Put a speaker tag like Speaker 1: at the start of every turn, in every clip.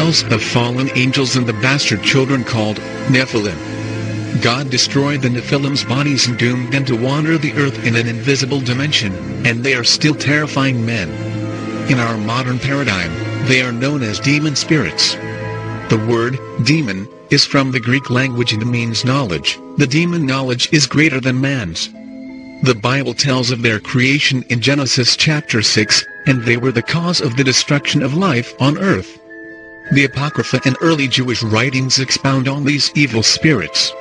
Speaker 1: tells of fallen angels and the bastard children called Nephilim. God destroyed the Nephilim's bodies and doomed them to wander the earth in an invisible dimension, and they are still terrifying men. In our modern paradigm, they are known as demon spirits. The word, demon, is from the Greek language and means knowledge. The demon knowledge is greater than man's. The Bible tells of their creation in Genesis chapter 6, and they were the cause of the destruction of life on earth. The Apocrypha and early Jewish writings expound on these evil spirits.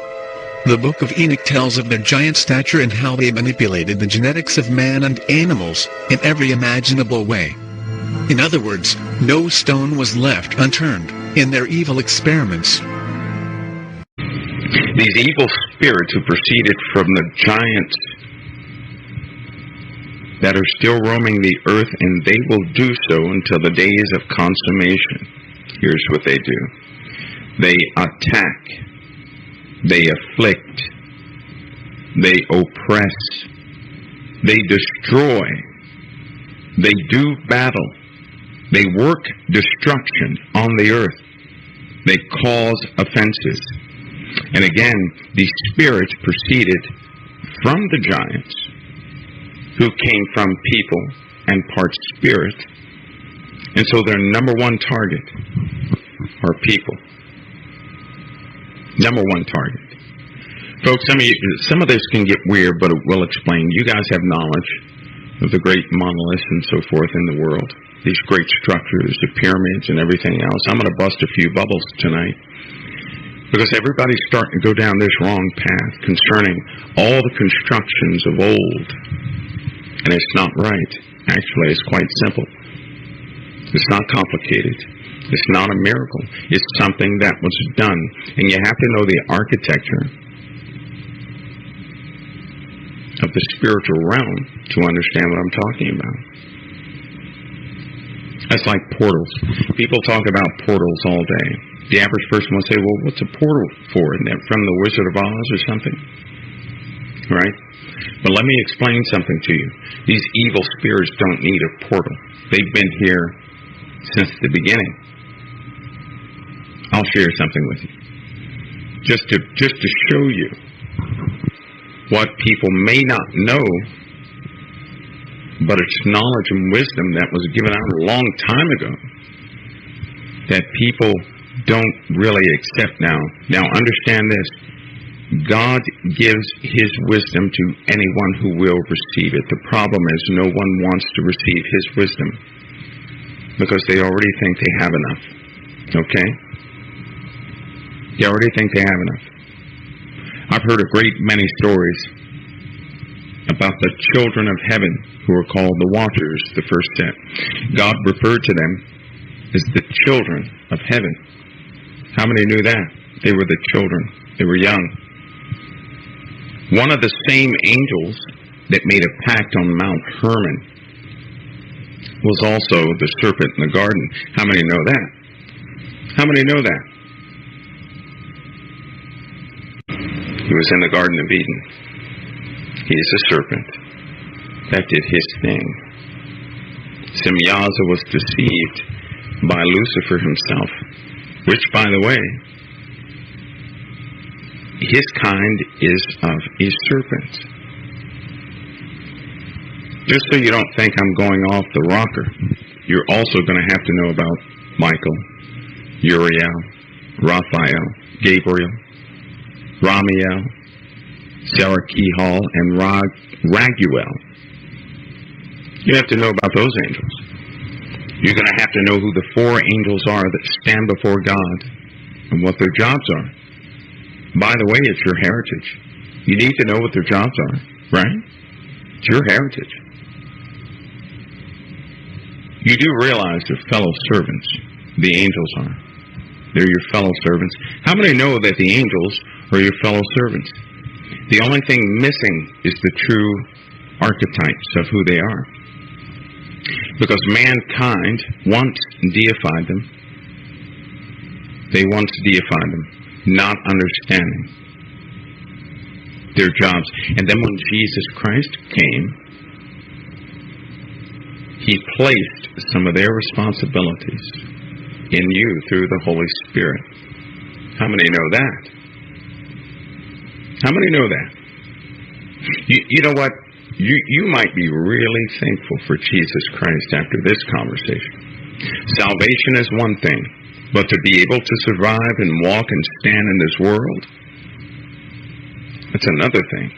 Speaker 1: The Book of Enoch tells of their giant stature and how they manipulated the genetics of man and animals, in every imaginable way. In other words, no stone was left unturned, in their evil experiments.
Speaker 2: These evil spirits who proceeded from the giants that are still roaming the earth, and they will do so until the days of consummation. Here's what they do. They attack. They afflict. They oppress. They destroy. They do battle. They work destruction on the earth. They cause offenses. And again, these spirits proceeded from the giants, who came from people and part spirit. And so their number one target are people. Number one target. Folks, some of this can get weird, but it will explain. You guys have knowledge of the great monoliths and so forth in the world. These great structures, the pyramids and everything else. I'm going to bust a few bubbles tonight, because everybody's starting to go down this wrong path concerning all the constructions of old. And it's not right. Actually, it's quite simple. It's not complicated. It's not a miracle. It's something that was done. And you have to know the architecture of the spiritual realm to understand what I'm talking about. That's like portals. People talk about portals all day. The average person will say, well, what's a portal for? Isn't that from the Wizard of Oz or something? Right? But let me explain something to you. These evil spirits don't need a portal. They've been here since the beginning. I'll share something with you. Just to show you what people may not know, but it's knowledge and wisdom that was given out a long time ago that people don't really accept now. Now understand this. God gives His wisdom to anyone who will receive it. The problem is no one wants to receive His wisdom because they already think they have enough. Okay? They already think they have enough. I've heard a great many stories about the children of heaven who are called the Watchers, the first set. God referred to them as the children of heaven. How many knew that? They were the children. They were young. One of the same angels that made a pact on Mount Hermon was also the serpent in the garden. How many know that? How many know that? He was in the Garden of Eden. He is a serpent that did his thing. Semyaza was deceived by Lucifer himself, which, by the way, his kind is of a serpent. Just so you don't think I'm going off the rocker, you're also going to have to know about Michael, Uriel, Raphael, Gabriel, Ramiel, Sarakihal, and Raguel. You have to know about those angels. You're going to have to know who the four angels are that stand before God and what their jobs are. By the way, it's your heritage. You need to know what their jobs are, right? It's your heritage. You do realize they're fellow servants. The angels are. They're your fellow servants. How many know that the angels are your fellow servants? The only thing missing is the true archetypes of who they are. Because mankind once deified them. They once deified them, not understanding their jobs. And then when Jesus Christ came, He placed some of their responsibilities in you through the Holy Spirit. How many know that? How many know that? You know what? You might be really thankful for Jesus Christ after this conversation. Salvation is one thing, but to be able to survive and walk and stand in this world, that's another thing.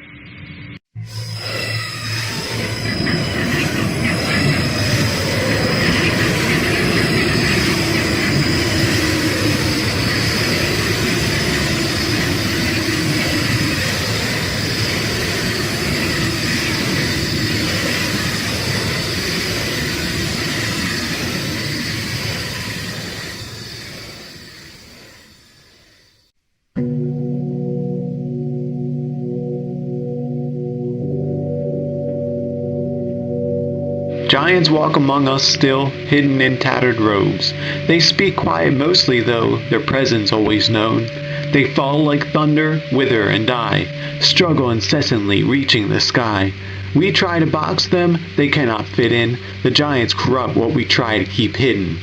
Speaker 3: Giants walk among us still, hidden in tattered robes. They speak quiet mostly though, their presence always known. They fall like thunder, wither and die, struggle incessantly, reaching the sky. We try to box them, they cannot fit in. The giants corrupt what we try to keep hidden.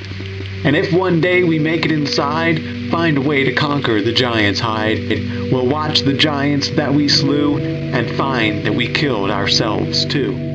Speaker 3: And if one day we make it inside, find a way to conquer the giants' hide, we'll watch the giants that we slew, and find that we killed ourselves too.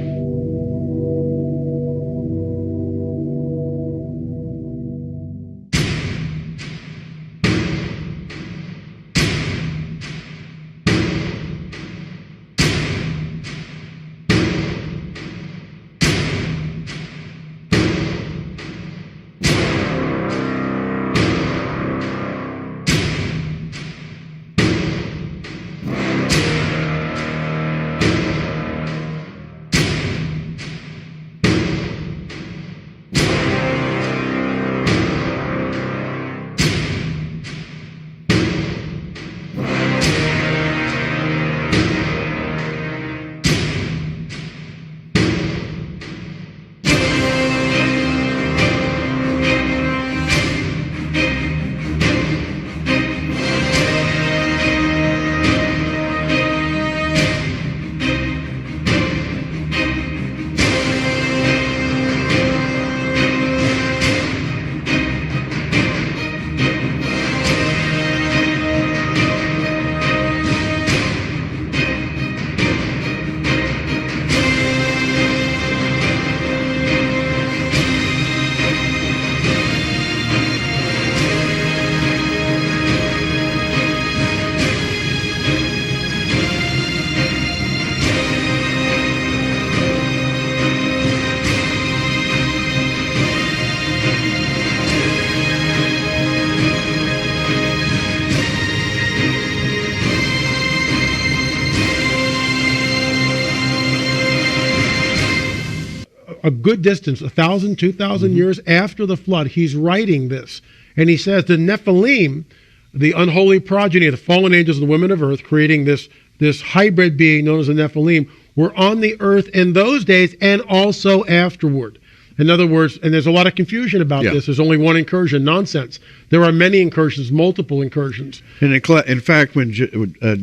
Speaker 4: a good distance, 1,000, 2,000 years after the flood, he's writing this. And he says the Nephilim, the unholy progeny of the fallen angels and the women of earth, creating this hybrid being known as the Nephilim, were on the earth in those days and also afterward. In other words, and there's a lot of confusion about this. There's only one incursion. Nonsense. There are many incursions, multiple incursions.
Speaker 5: And in fact, when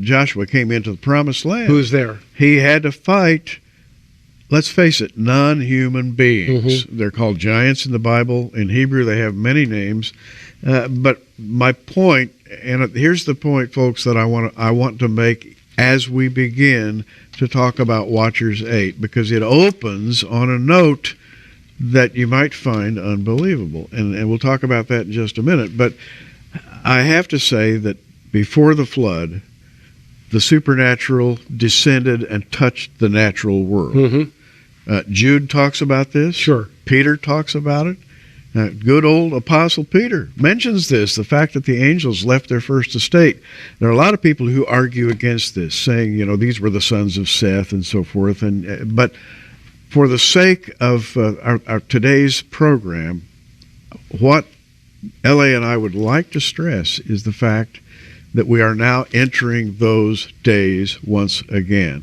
Speaker 5: Joshua came into the Promised Land,
Speaker 4: who's there? He
Speaker 5: had to fight, let's face it, non-human beings. They're called giants in the Bible. In Hebrew, they have many names. But my point, and here's the point, folks, that I want to make as we begin to talk about Watchers 8, because it opens on a note that you might find unbelievable. And we'll talk about that in just a minute. But I have to say that before the flood, the supernatural descended and touched the natural world. Jude talks about this.
Speaker 4: Sure.
Speaker 5: Peter talks about it. Good old Apostle Peter mentions this, the fact that the angels left their first estate. There are a lot of people who argue against this, saying, these were the sons of Seth and so forth. But for the sake of our today's program, what L.A. and I would like to stress is the fact that we are now entering those days once again.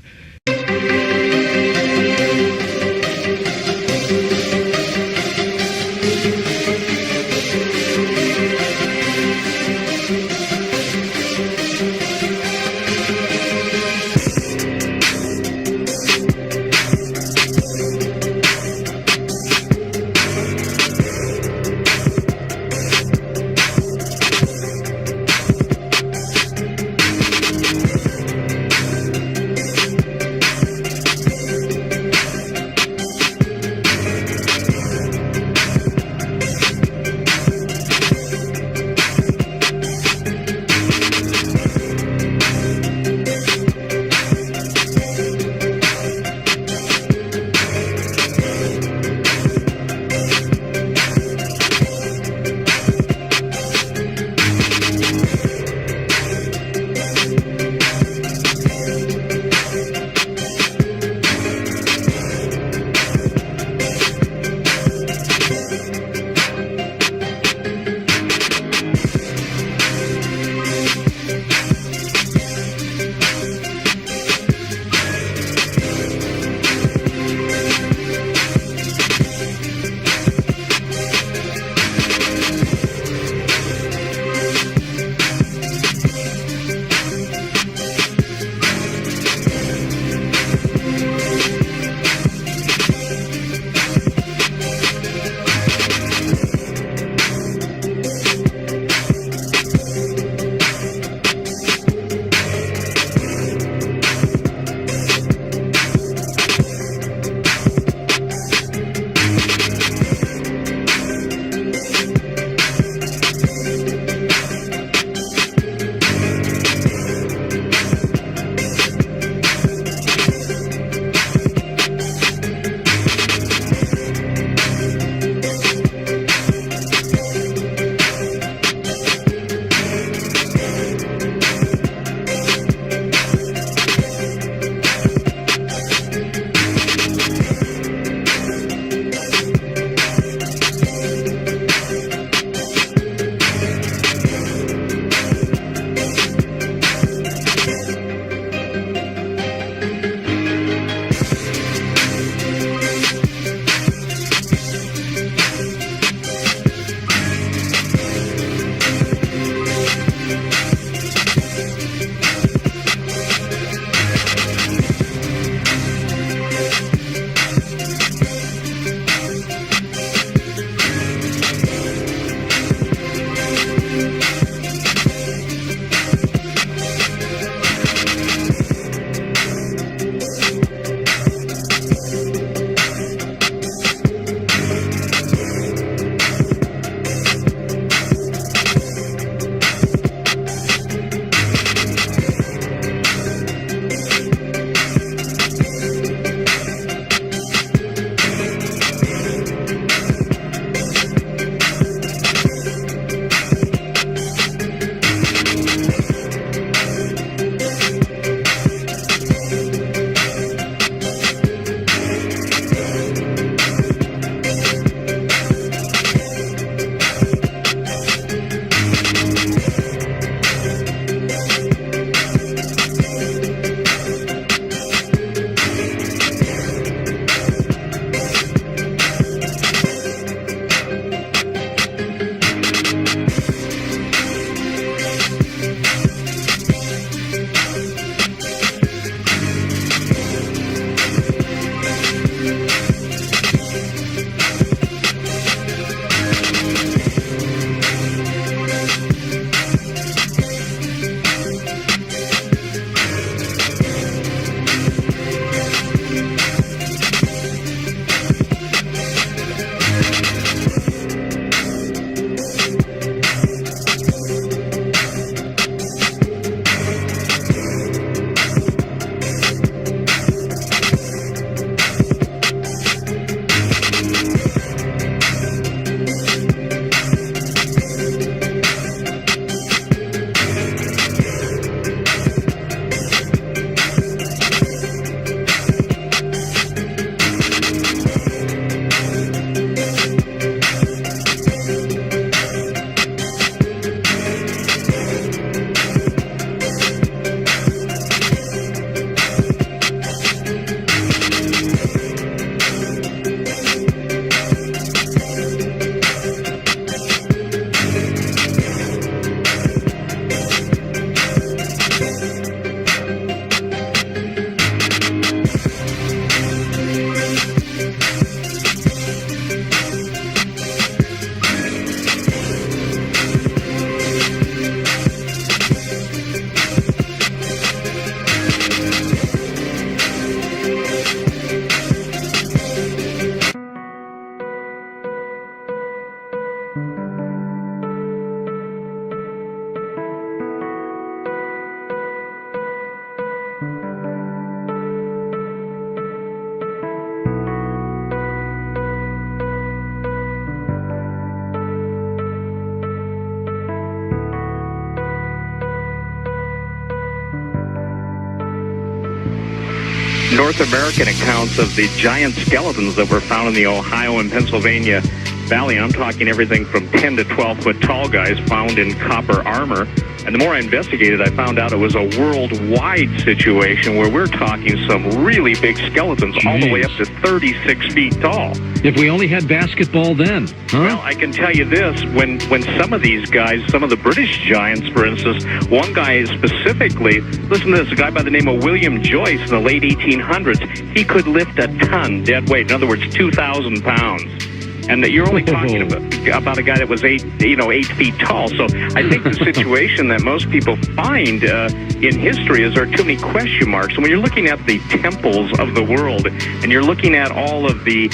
Speaker 6: North American accounts of the giant skeletons that were found in the Ohio and Pennsylvania Valley. I'm talking everything from 10 to 12-foot tall guys found in copper armor. And the more I investigated, I found out it was a worldwide situation where we're talking some really big skeletons, all the way up to 36 feet tall.
Speaker 7: If we only had basketball then, huh?
Speaker 6: Well, I can tell you this, when some of these guys, some of the British giants, for instance, one guy specifically, listen to this, a guy by the name of William Joyce in the late 1800s, he could lift a ton dead weight, in other words, 2,000 pounds. And that you're only talking about a guy that was 8 feet tall. So I think the situation that most people find in history is there are too many question marks. And when you're looking at the temples of the world, and you're looking at all of the,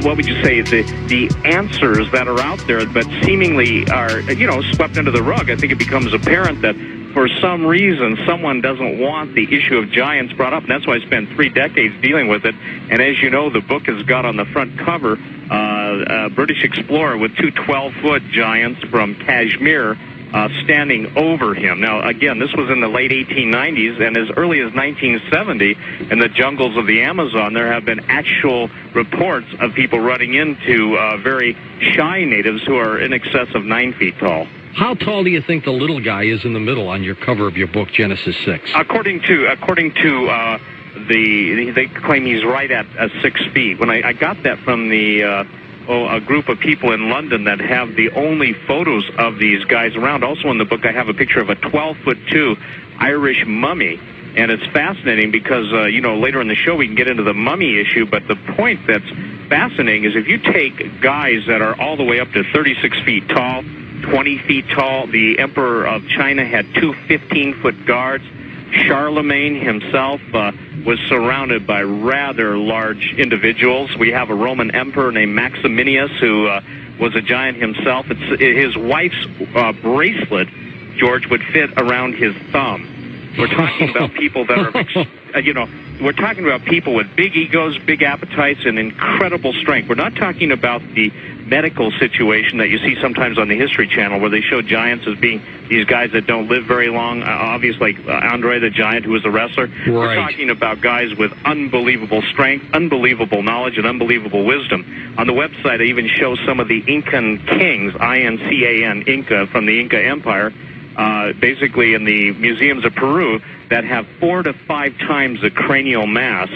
Speaker 6: what would you say, the answers that are out there, but seemingly are, swept under the rug, I think it becomes apparent that for some reason, someone doesn't want the issue of giants brought up, and that's why I spent 3 decades dealing with it. And as you know, the book has got on the front cover a British explorer with 2 12-foot giants from Kashmir standing over him. Now, again, this was in the late 1890s, and as early as 1970, in the jungles of the Amazon, there have been actual reports of people running into very shy natives who are in excess of 9 feet tall.
Speaker 7: How tall do you think the little guy is in the middle on your cover of your book, Genesis 6?
Speaker 6: According to they claim he's right at 6 feet. When I got that from a group of people in London that have the only photos of these guys around. Also in the book, I have a picture of a 12'2" Irish mummy. And it's fascinating because, later in the show we can get into the mummy issue, but the point that's fascinating is if you take guys that are all the way up to 36 feet tall, 20 feet tall, the Emperor of China had 2 15-foot guards. Charlemagne himself was surrounded by rather large individuals. We have a Roman emperor named Maximinius who was a giant himself. His wife's bracelet, George, would fit around his thumb. We're talking about people that are, we're talking about people with big egos, big appetites, and incredible strength. We're not talking about the medical situation that you see sometimes on the History Channel where they show giants as being these guys that don't live very long, obviously like Andre the Giant, who was a wrestler. Right. We're talking about guys with unbelievable strength, unbelievable knowledge, and unbelievable wisdom. On the website, I even show some of the Incan kings, I-N-C-A-N, Inca, from the Inca Empire, basically in the museums of Peru, that have 4 to 5 times the cranial mass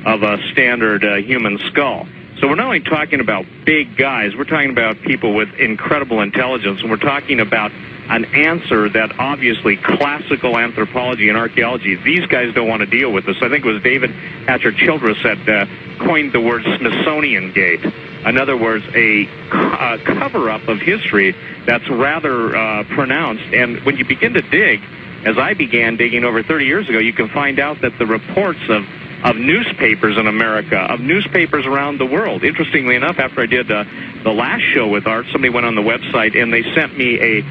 Speaker 6: of a standard human skull. So we're not only talking about big guys, we're talking about people with incredible intelligence, and we're talking about an answer that obviously classical anthropology and archaeology, these guys don't want to deal with this. I think it was David Hatcher Childress that coined the word Smithsonian Gate. In other words, a cover-up of history that's rather pronounced. And when you begin to dig, as I began digging over 30 years ago, you can find out that the reports of newspapers in America, of newspapers around the world. Interestingly enough, after I did the last show with Art, somebody went on the website and they sent me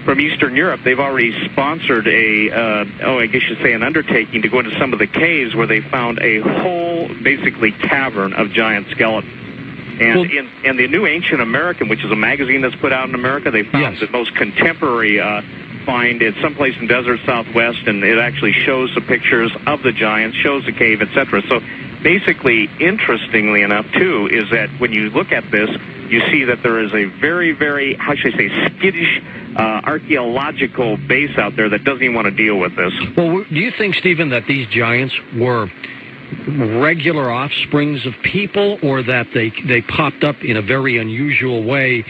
Speaker 6: from Eastern Europe, they've already sponsored I guess you'd say an undertaking to go into some of the caves where they found a whole, basically, cavern of giant skeletons. And in the New Ancient American, which is a magazine that's put out in America, they found the most contemporary find it someplace in desert Southwest, and it actually shows the pictures of the giants, shows the cave, etc. So basically, interestingly enough, too, is that when you look at this, you see that there is a very, very, how should I say, skittish archaeological base out there that doesn't even want to deal with this.
Speaker 7: Well, do you think, Stephen, that these giants were regular offsprings of people, or that they popped up in a very unusual way,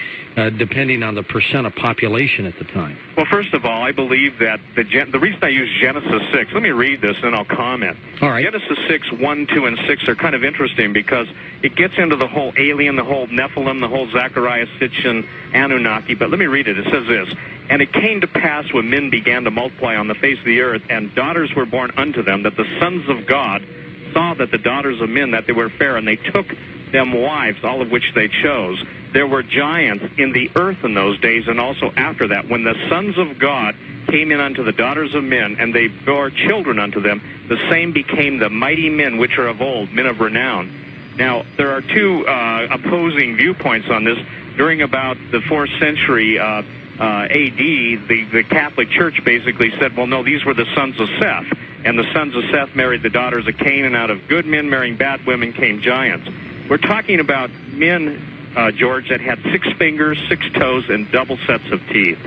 Speaker 7: depending on the percent of population at the time?
Speaker 6: Well, first of all, I believe that the reason I use Genesis 6, let me read this and I'll comment.
Speaker 7: All right.
Speaker 6: Genesis 6, 1, 2, and 6 are kind of interesting because it gets into the whole alien, the whole Nephilim, the whole Zechariah, Sitchin, Anunnaki, but let me read it. It says this: "And it came to pass when men began to multiply on the face of the earth, and daughters were born unto them, that the sons of God saw that the daughters of men, that they were fair, and they took them wives, all of which they chose. There were giants in the earth in those days, and also after that, when the sons of God came in unto the daughters of men, and they bore children unto them, the same became the mighty men which are of old, men of renown." Now, there are two opposing viewpoints on this. During about the 4th century A.D., the Catholic Church basically said, well, no, these were the sons of Seth. And the sons of Seth married the daughters of Cain, and out of good men marrying bad women came giants. We're talking about men, George, that had 6 fingers, 6 toes, and double sets of teeth.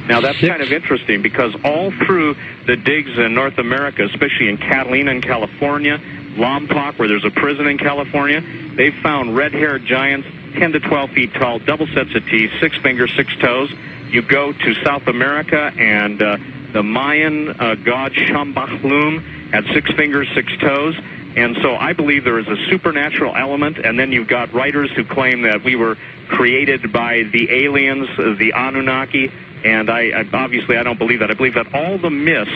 Speaker 6: Now, that's kind of interesting because all through the digs in North America, especially in Catalina in California, Lompoc, where there's a prison in California, they found red-haired giants, 10 to 12 feet tall, double sets of teeth, 6 fingers, 6 toes. You go to South America, and the Mayan god Shambachlum had 6 fingers, 6 toes. And so I believe there is a supernatural element, and then you've got writers who claim that we were created by the aliens, the Anunnaki, and I obviously I don't believe that. I believe that all the myths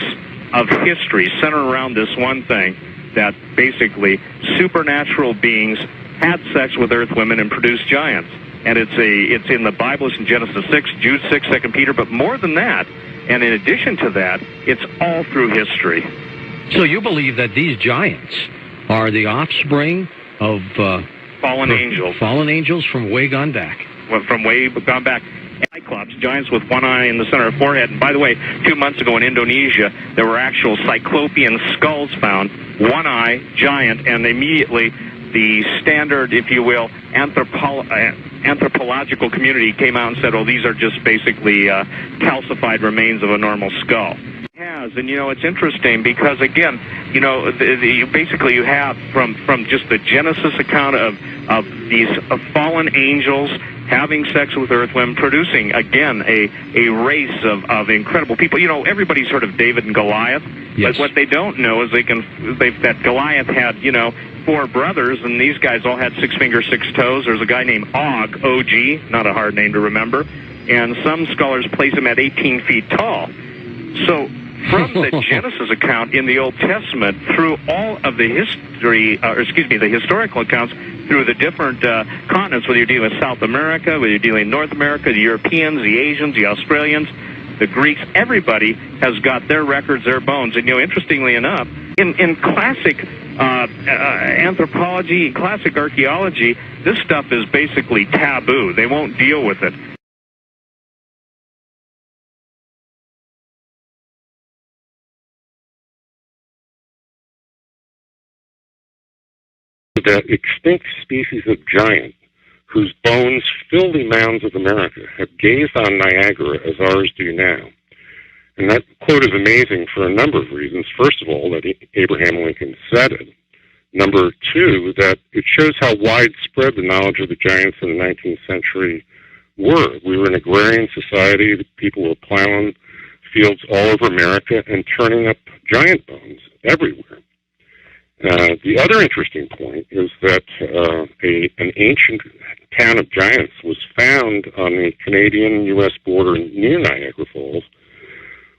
Speaker 6: of history center around this one thing, that basically supernatural beings had sex with earth women and produced giants. And it's in the Bible, it's in Genesis 6, Jude 6, 2 Peter, but more than that, and in addition to that, it's all through history.
Speaker 7: So you believe that these giants are the offspring of
Speaker 6: fallen angels.
Speaker 7: Fallen angels from way gone back.
Speaker 6: Well, from way gone back. Cyclops, giants with one eye in the center of the forehead. And by the way, 2 months ago in Indonesia, there were actual cyclopean skulls found, one eye, giant, and immediately the standard, if you will, anthropological community came out and said, oh, these are just basically calcified remains of a normal skull. It has, and it's interesting because, again, basically you have from just the Genesis account of these fallen angels having sex with earth women, producing, again, a race of incredible people. Everybody's heard of David and Goliath, yes. But what they don't know is that Goliath had, 4 brothers, and these guys all had 6 fingers, 6 toes. There's a guy named Og, O-G, not a hard name to remember, and some scholars place him at 18 feet tall. So from the Genesis account in the Old Testament through all of the the historical accounts through the different continents, whether you're dealing with South America, whether you're dealing with North America, the Europeans, the Asians, the Australians, the Greeks, everybody has got their records, their bones. And, interestingly enough, in classic anthropology, classic archaeology, this stuff is basically taboo. They won't deal with it.
Speaker 8: The extinct species of giant, whose bones fill the mounds of America, have gazed on Niagara as ours do now. And that quote is amazing for a number of reasons. First of all, that Abraham Lincoln said it. Number 2, that it shows how widespread the knowledge of the giants in the 19th century were. We were an agrarian society. The people were plowing fields all over America and turning up giant bones everywhere. The other interesting point is that an ancient town of giants was found on the Canadian-U.S. border near Niagara Falls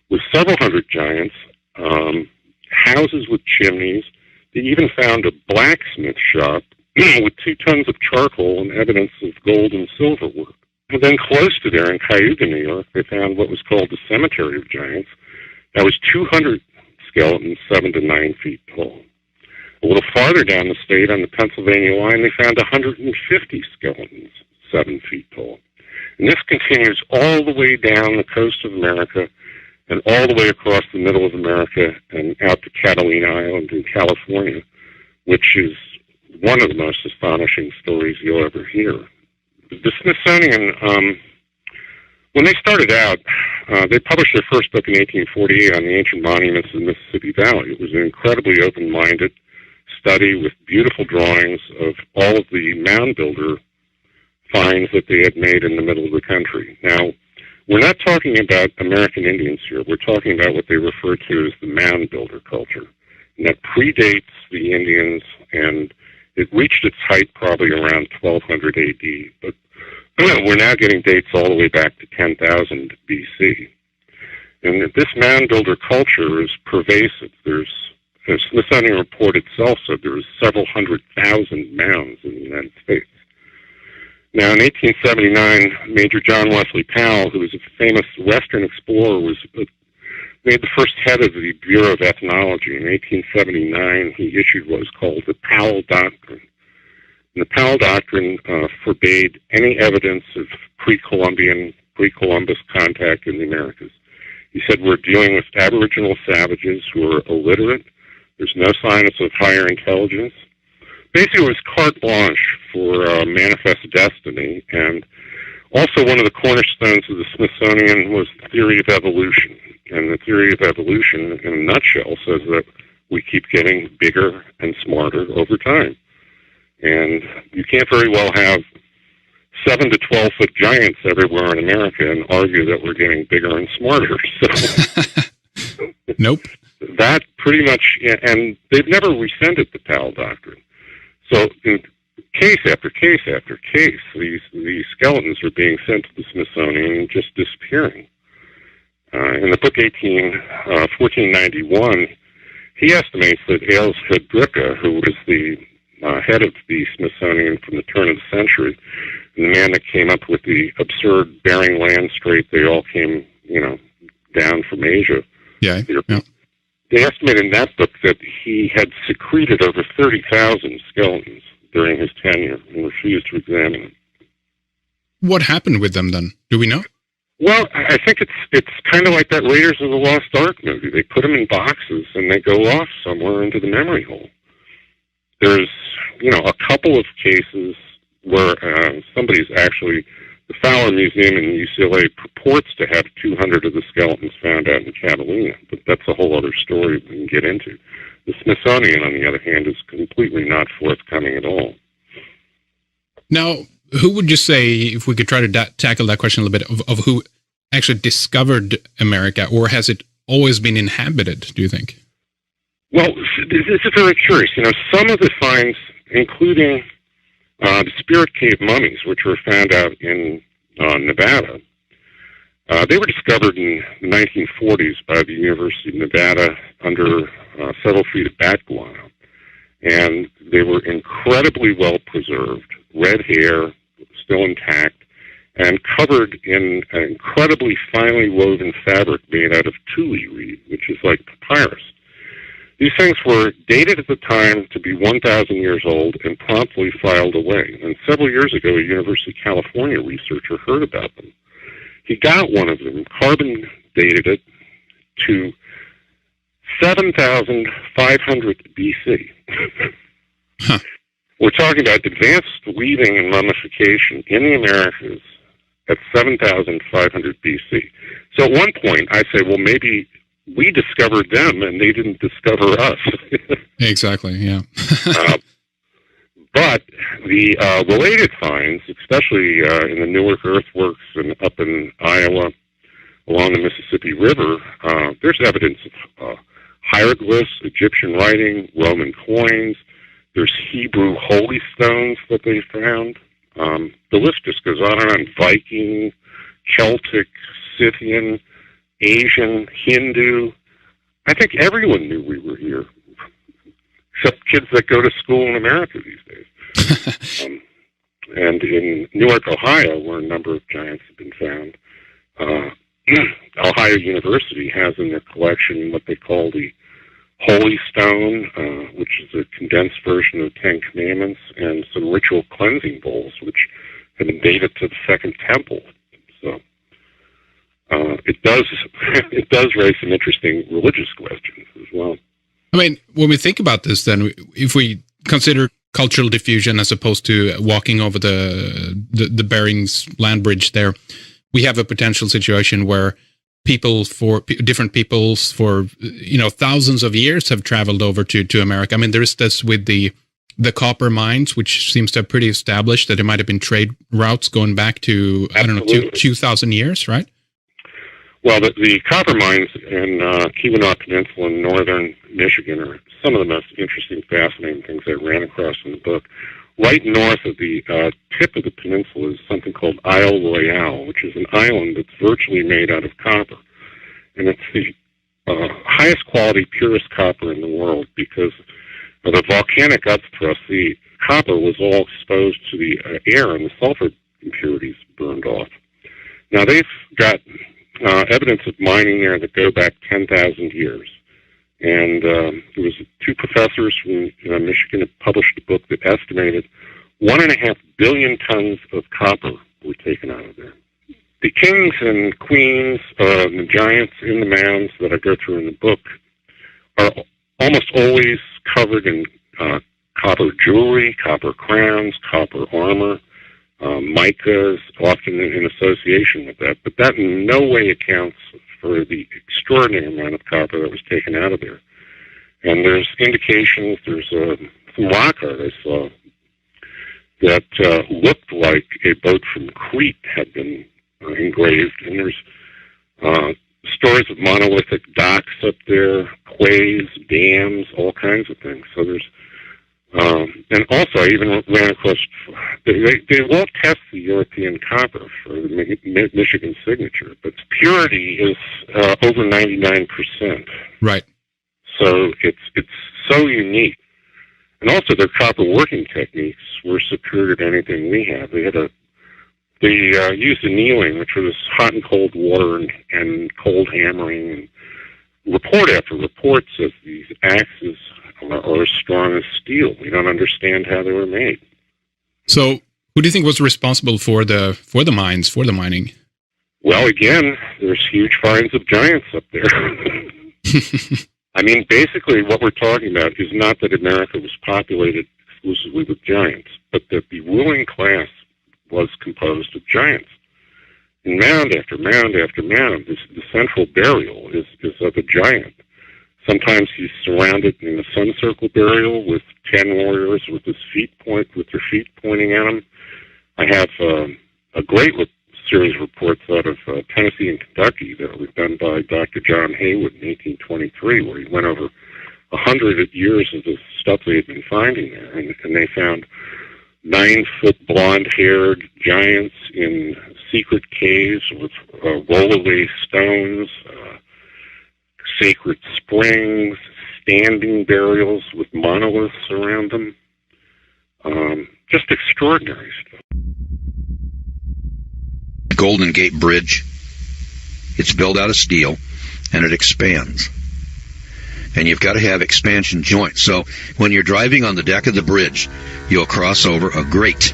Speaker 8: with several hundred giants, houses with chimneys. They even found a blacksmith shop with 2 tons of charcoal and evidence of gold and silver work. And then close to there in Cayuga, New York, they found what was called the Cemetery of Giants. That was 200 skeletons, 7 to 9 feet tall. A little farther down the state on the Pennsylvania line, they found 150 skeletons, 7 feet tall. And this continues all the way down the coast of America and all the way across the middle of America and out to Catalina Island in California, which is one of the most astonishing stories you'll ever hear. The Smithsonian, when they started out, they published their first book in 1848 on the ancient monuments of the Mississippi Valley. It was an incredibly open-minded study with beautiful drawings of all of the mound builder finds that they had made in the middle of the country. Now, we're not talking about American Indians here. We're talking about what they refer to as the mound builder culture. And that predates the Indians, and it reached its height probably around 1200 AD. But we're now getting dates all the way back to 10,000 BC. And this mound builder culture is pervasive. The Smithsonian report itself said there was several 100,000 mounds in the United States. Now, in 1879, Major John Wesley Powell, who was a famous Western explorer, was made the first head of the Bureau of Ethnology. In 1879, he issued what was called the Powell Doctrine. And the Powell Doctrine forbade any evidence of pre-Columbian, pre-Columbus contact in the Americas. He said we're dealing with Aboriginal savages who are illiterate. There's no signs of higher intelligence. Basically, it was carte blanche for manifest destiny, and also one of the cornerstones of the Smithsonian was the theory of evolution. And the theory of evolution, in a nutshell, says that we keep getting bigger and smarter over time. And you can't very well have 7 to 12 foot giants everywhere in America and argue that we're getting bigger and smarter. So,
Speaker 9: nope.
Speaker 8: That pretty much, and they've never rescinded the PAL doctrine. So, in case after case after case, these skeletons are being sent to the Smithsonian and just disappearing. In the book 1491, he estimates that Ales Hedricka, who was the head of the Smithsonian from the turn of the century, and the man that came up with the absurd Bering Land Strait, they all came, down from Asia.
Speaker 9: Yeah.
Speaker 8: They estimate in that book that he had secreted over 30,000 skeletons during his tenure and refused to examine them.
Speaker 9: What happened with them then? Do we know?
Speaker 8: Well, I think it's kind of like that Raiders of the Lost Ark movie. They put them in boxes and they go off somewhere into the memory hole. There's, a couple of cases where somebody's actually, the Fowler Museum in UCLA purports to have 200 of the skeletons found out in Catalina, but that's a whole other story we can get into. The Smithsonian, on the other hand, is completely not forthcoming at all.
Speaker 9: Now, who would you say, if we could try to tackle that question a little bit, of who actually discovered America, or has it always been inhabited, do you think?
Speaker 8: Well, this is very curious. Some of the finds, including the Spirit Cave mummies, which were found out in Nevada, they were discovered in the 1940s by the University of Nevada under several feet of bat guano. And they were incredibly well preserved, red hair, still intact, and covered in an incredibly finely woven fabric made out of tule reed, which is like papyrus. These things were dated at the time to be 1,000 years old and promptly filed away. And several years ago, a University of California researcher heard about them. He got one of them, carbon dated it to 7,500 BC.
Speaker 9: Huh.
Speaker 8: We're talking about advanced weaving and mummification in the Americas at 7,500 BC. So at one point, I say, well, maybe we discovered them and they didn't discover us.
Speaker 9: Exactly, yeah.
Speaker 8: But the related finds, especially in the Newark earthworks and up in Iowa along the Mississippi River, there's evidence of hieroglyphs, Egyptian writing, Roman coins. There's Hebrew holy stones that they found. The list just goes on and on. Viking, Celtic, Scythian, Asian, Hindu. I think everyone knew we were here, except kids that go to school in America these days. And in Newark, Ohio, where a number of giants have been found, Ohio University has in their collection what they call the Holy Stone, which is a condensed version of the Ten Commandments, and some ritual cleansing bowls, which have been dated to the Second Temple. So it does raise some interesting religious questions as well.
Speaker 9: I mean, when we think about this, then, if we consider cultural diffusion as opposed to walking over the Bering's land bridge there, we have a potential situation where different peoples for thousands of years have traveled over to America. I mean, there is this with the copper mines, which seems to have pretty established that there might have been trade routes going back to,
Speaker 8: Absolutely.
Speaker 9: I don't know, 2,000 years, right?
Speaker 8: Well, the copper mines in Keweenaw Peninsula in northern Michigan are some of the most interesting, fascinating things I ran across in the book. Right north of the tip of the peninsula is something called Isle Royale, which is an island that's virtually made out of copper. And it's the highest quality, purest copper in the world because of the volcanic upthrust. The copper was all exposed to the air and the sulfur impurities burned off. Now, they've got evidence of mining there that go back 10,000 years. And there was two professors from Michigan that published a book that estimated 1.5 billion tons of copper were taken out of there. The kings and queens, the giants in the mounds that I go through in the book are almost always covered in copper jewelry, copper crowns, copper armor, micas, often in association with that. But that in no way accounts for the extraordinary amount of copper that was taken out of there. And there's indications, there's some rock art I saw that looked like a boat from Crete had been engraved. And there's stories of monolithic docks up there, quays, dams, all kinds of things. So there's, and also I even ran across, they won't test the European copper for the Michigan signature, but its purity is over 99%.
Speaker 9: Right.
Speaker 8: So it's so unique. And also their copper working techniques were superior to anything we have. They used annealing, which was hot and cold water and cold hammering. And report after report says these axes are as strong as steel. We don't understand how they were made.
Speaker 9: So who do you think was responsible for the mines, for the mining?
Speaker 8: Well, again, there's huge finds of giants up there. I mean, basically what we're talking about is not that America was populated exclusively with giants, but that the ruling class was composed of giants. And mound after mound after mound, the central burial is of a giant. Sometimes he's surrounded in a semicircle burial with 10 warriors with their feet pointing at him. I have a great series of reports out of Tennessee and Kentucky that was done by Dr. John Haywood in 1823, where he went over 100 years of the stuff they had been finding there, and they found 9-foot blonde-haired giants in secret caves with roll-away stones, sacred springs, standing burials with monoliths around them. Just extraordinary stuff.
Speaker 10: Golden Gate Bridge. It's built out of steel, and it expands. And you've got to have expansion joints. So when you're driving on the deck of the bridge, you'll cross over a grate.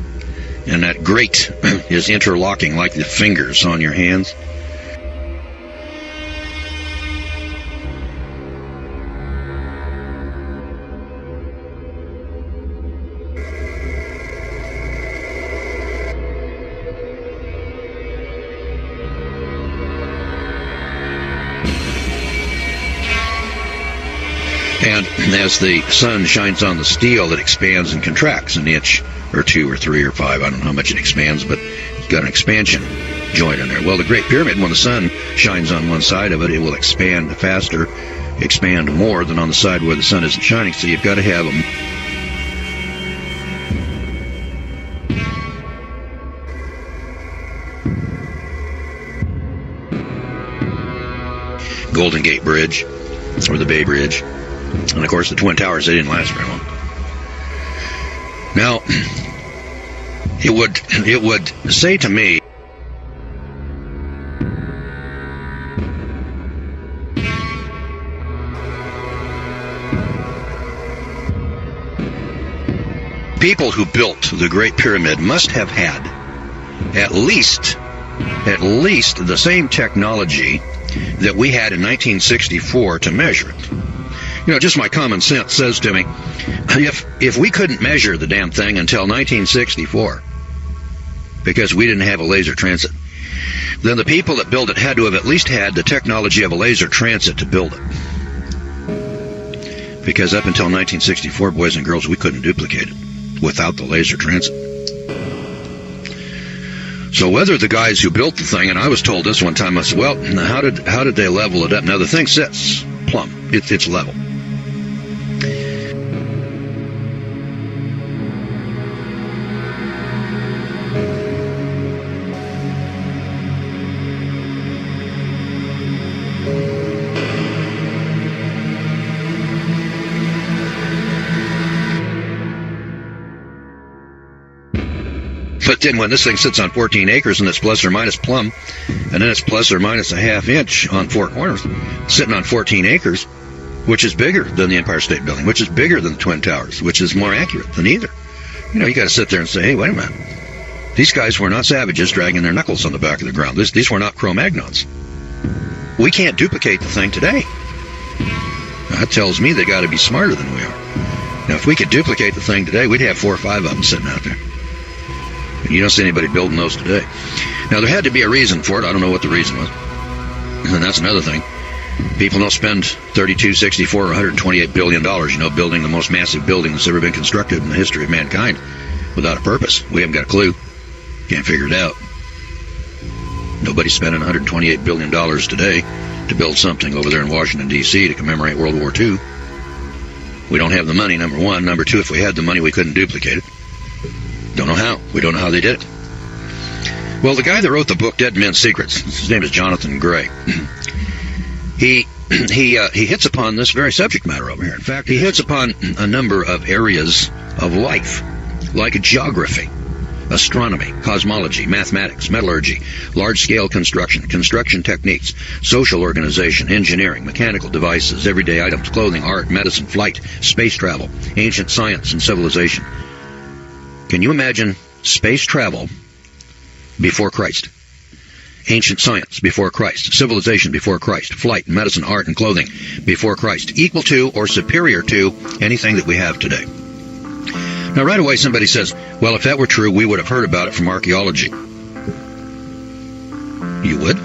Speaker 10: And that grate is interlocking like the fingers on your hands. And as the sun shines on the steel, it expands and contracts an inch or 2 or 3 or 5. I don't know how much it expands, but it's got an expansion joint in there. Well, the Great Pyramid, when the sun shines on one side of it, it will expand faster, expand more than on the side where the sun isn't shining. So you've got to have them. Golden Gate Bridge, or the Bay Bridge. And of course, the Twin Towers, they didn't last very long. Now, it would say to me, people who built the Great Pyramid must have had at least the same technology that we had in 1964 to measure it. You know, just my common sense says to me, if we couldn't measure the damn thing until 1964, because we didn't have a laser transit, then the people that built it had to have at least had the technology of a laser transit to build it. Because up until 1964, boys and girls, we couldn't duplicate it without the laser transit. So whether the guys who built the thing, and I was told this one time, I said, well, how did they level it up? Now the thing sits plumb. It's level. But then when this thing sits on 14 acres and it's plus or minus plumb, and then it's plus or minus a half inch on 4 corners, sitting on 14 acres, which is bigger than the Empire State Building, which is bigger than the Twin Towers, which is more accurate than either. You know, you got to sit there and say, hey, wait a minute. These guys were not savages dragging their knuckles on the back of the ground. These were not Cro-Magnons. We can't duplicate the thing today. That tells me they got to be smarter than we are. Now, if we could duplicate the thing today, we'd have 4 or 5 of them sitting out there. And you don't see anybody building those today. Now, there had to be a reason for it. I don't know what the reason was. And that's another thing. People don't spend $32, $64, or $128 billion, building the most massive building that's ever been constructed in the history of mankind without a purpose. We haven't got a clue. Can't figure it out. Nobody's spending $128 billion today to build something over there in Washington, D.C. to commemorate World War II. We don't have the money, number one. Number two, if we had the money, we couldn't duplicate it. Don't know how. We don't know how they did it. Well, the guy that wrote the book Dead Men's Secrets, his name is Jonathan Gray. He hits upon this very subject matter over here. In fact, he hits upon a number of areas of life, like geography, astronomy, cosmology, mathematics, metallurgy, large-scale construction techniques, social organization, engineering, mechanical devices, everyday items, clothing, art, medicine, flight, space travel, ancient science, and civilization. Can you imagine space travel before Christ? Ancient science before Christ, civilization before Christ, flight, medicine, art, and clothing before Christ, equal to or superior to anything that we have today. Now, right away, somebody says, well, if that were true, we would have heard about it from archaeology. You would?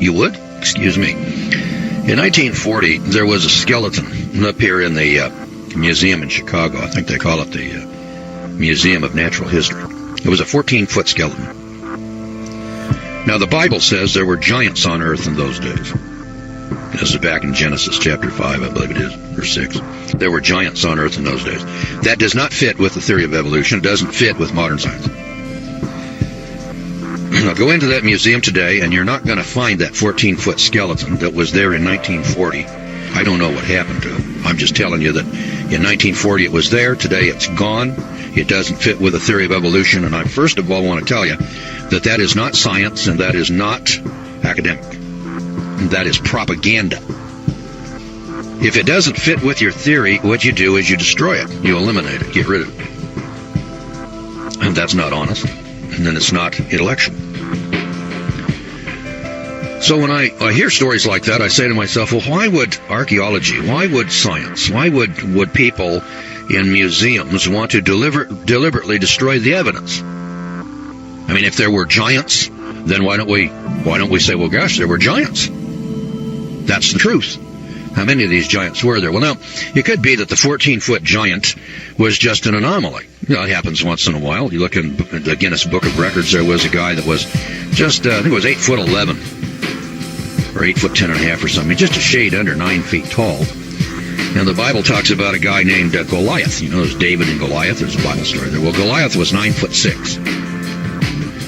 Speaker 10: You would? Excuse me. In 1940, there was a skeleton up here in the museum in Chicago. I think they call it the Museum of Natural History. It was a 14-foot skeleton. Now, the Bible says there were giants on earth in those days. This is back in Genesis chapter 5, I believe it is, or 6. There were giants on earth in those days. That does not fit with the theory of evolution. It doesn't fit with modern science. Now, go into that museum today, and you're not going to find that 14-foot skeleton that was there in 1940. I don't know what happened to it. I'm just telling you that in 1940 it was there. Today it's gone. It doesn't fit with the theory of evolution. And I first of all want to tell you that that is not science and that is not academic. That is propaganda. If it doesn't fit with your theory, what you do is you destroy it. You eliminate it. Get rid of it. And that's not honest. And then it's not intellectual. So when I hear stories like that, I say to myself, well, why would archaeology, why would science, why would people in museums want to deliberately destroy the evidence? I mean, if there were giants, then why don't we say, well, gosh, there were giants? That's the truth. How many of these giants were there? Well, now, it could be that the 14-foot giant was just an anomaly. It happens once in a while. You look in the Guinness Book of Records, there was a guy that was just, I think it was 8'11", or 8'10.5" or something, just a shade under 9 feet tall. And the Bible talks about a guy named Goliath. There's David and Goliath. There's a Bible story there. Well, Goliath was 9'6".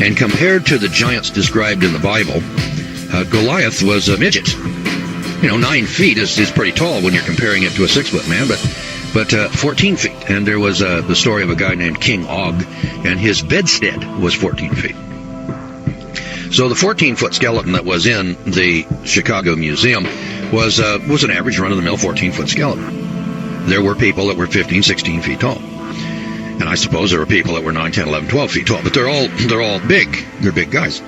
Speaker 10: And compared to the giants described in the Bible, Goliath was a midget. 9 feet is pretty tall when you're comparing it to a 6-foot man, but 14 feet. And there was the story of a guy named King Og, and his bedstead was 14 feet. So the 14-foot skeleton that was in the Chicago Museum was an average run-of-the-mill 14-foot skeleton. There were people that were 15, 16 feet tall. And I suppose there were people that were 9, 10, 11, 12 feet tall. But they're all big. They're big guys.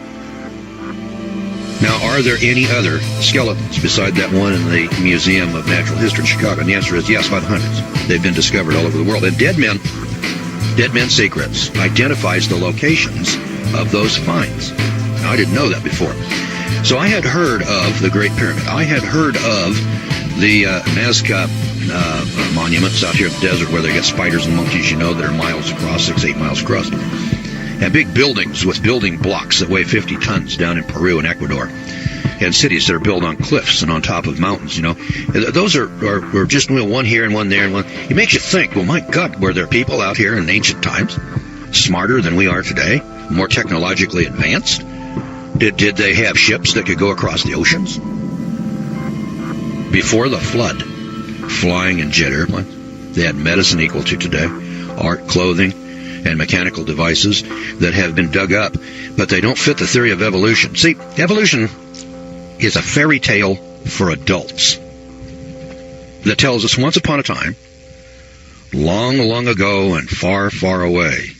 Speaker 10: Now, are there any other skeletons beside that one in the Museum of Natural History in Chicago? And the answer is yes, by the hundreds. They've been discovered all over the world. And Dead Men's Secrets identifies the locations of those finds. Now, I didn't know that before. So I had heard of the Great Pyramid. I had heard of the Nazca monuments out here in the desert where they get spiders and monkeys, that are miles across, 6-8 miles across. And big buildings with building blocks that weigh 50 tons down in Peru and Ecuador. And cities that are built on cliffs and on top of mountains, Those are just one here and one there and one. It makes you think, well, my God, were there people out here in ancient times smarter than we are today, more technologically advanced? Did they have ships that could go across the oceans? Before the flood, flying in jet airplanes, they had medicine equal to today, art, clothing, and mechanical devices that have been dug up, but they don't fit the theory of evolution. See, evolution is a fairy tale for adults that tells us once upon a time, long, long ago and far, far away,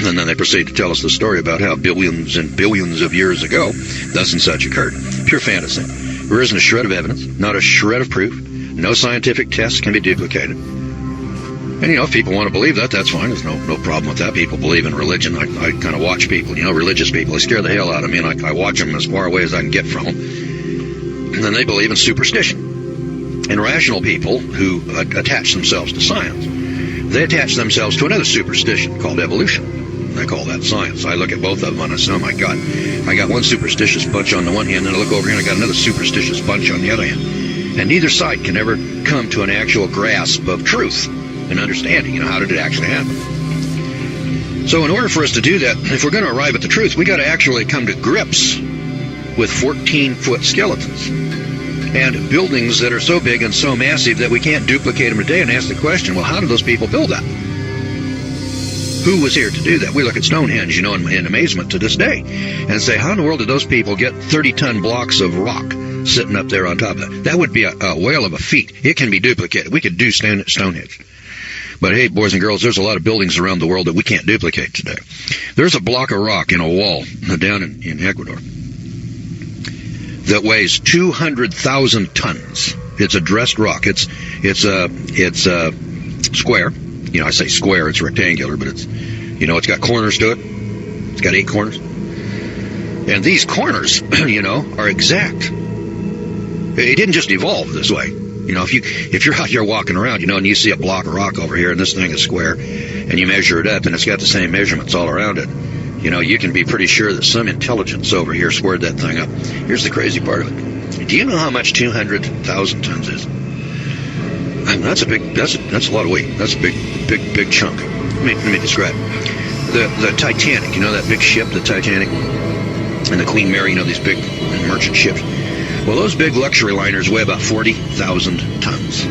Speaker 10: And then they proceed to tell us the story about how billions and billions of years ago, thus and such occurred. Pure fantasy. There isn't a shred of evidence, not a shred of proof. No scientific tests can be duplicated. And, if people want to believe that, that's fine. There's no problem with that. People believe in religion. I kind of watch people, religious people. They scare the hell out of me, and I watch them as far away as I can get from them. And then they believe in superstition. And rational people who attach themselves to science, they attach themselves to another superstition called evolution. I call that science. I look at both of them and I say, oh my God, I got one superstitious bunch on the one hand, and I look over here and I got another superstitious bunch on the other hand. And neither side can ever come to an actual grasp of truth and understanding, how did it actually happen? So in order for us to do that, if we're going to arrive at the truth, we got to actually come to grips with 14-foot skeletons and buildings that are so big and so massive that we can't duplicate them today, and ask the question, well, how did those people build that? Who was here to do that? We look at Stonehenge, in amazement to this day, and say, how in the world did those people get 30-ton blocks of rock sitting up there on top of that? That would be a whale of a feat. It can be duplicated. We could do Stonehenge. But hey, boys and girls, there's a lot of buildings around the world that we can't duplicate today. There's a block of rock in a wall down in Ecuador that weighs 200,000 tons. It's a dressed rock. It's a square. I say square, it's rectangular, but it's got corners to it. It's got 8 corners. And these corners, are exact. It didn't just evolve this way. If you're out here walking around, and you see a block of rock over here and this thing is square, and you measure it up and it's got the same measurements all around it, you can be pretty sure that some intelligence over here squared that thing up. Here's the crazy part of it. Do you know how much 200,000 tons is? That's a lot of weight. That's a big chunk. Let me describe. The Titanic, that big ship, the Titanic, and the Queen Mary, these big merchant ships. Well, those big luxury liners weigh about 40,000 tons.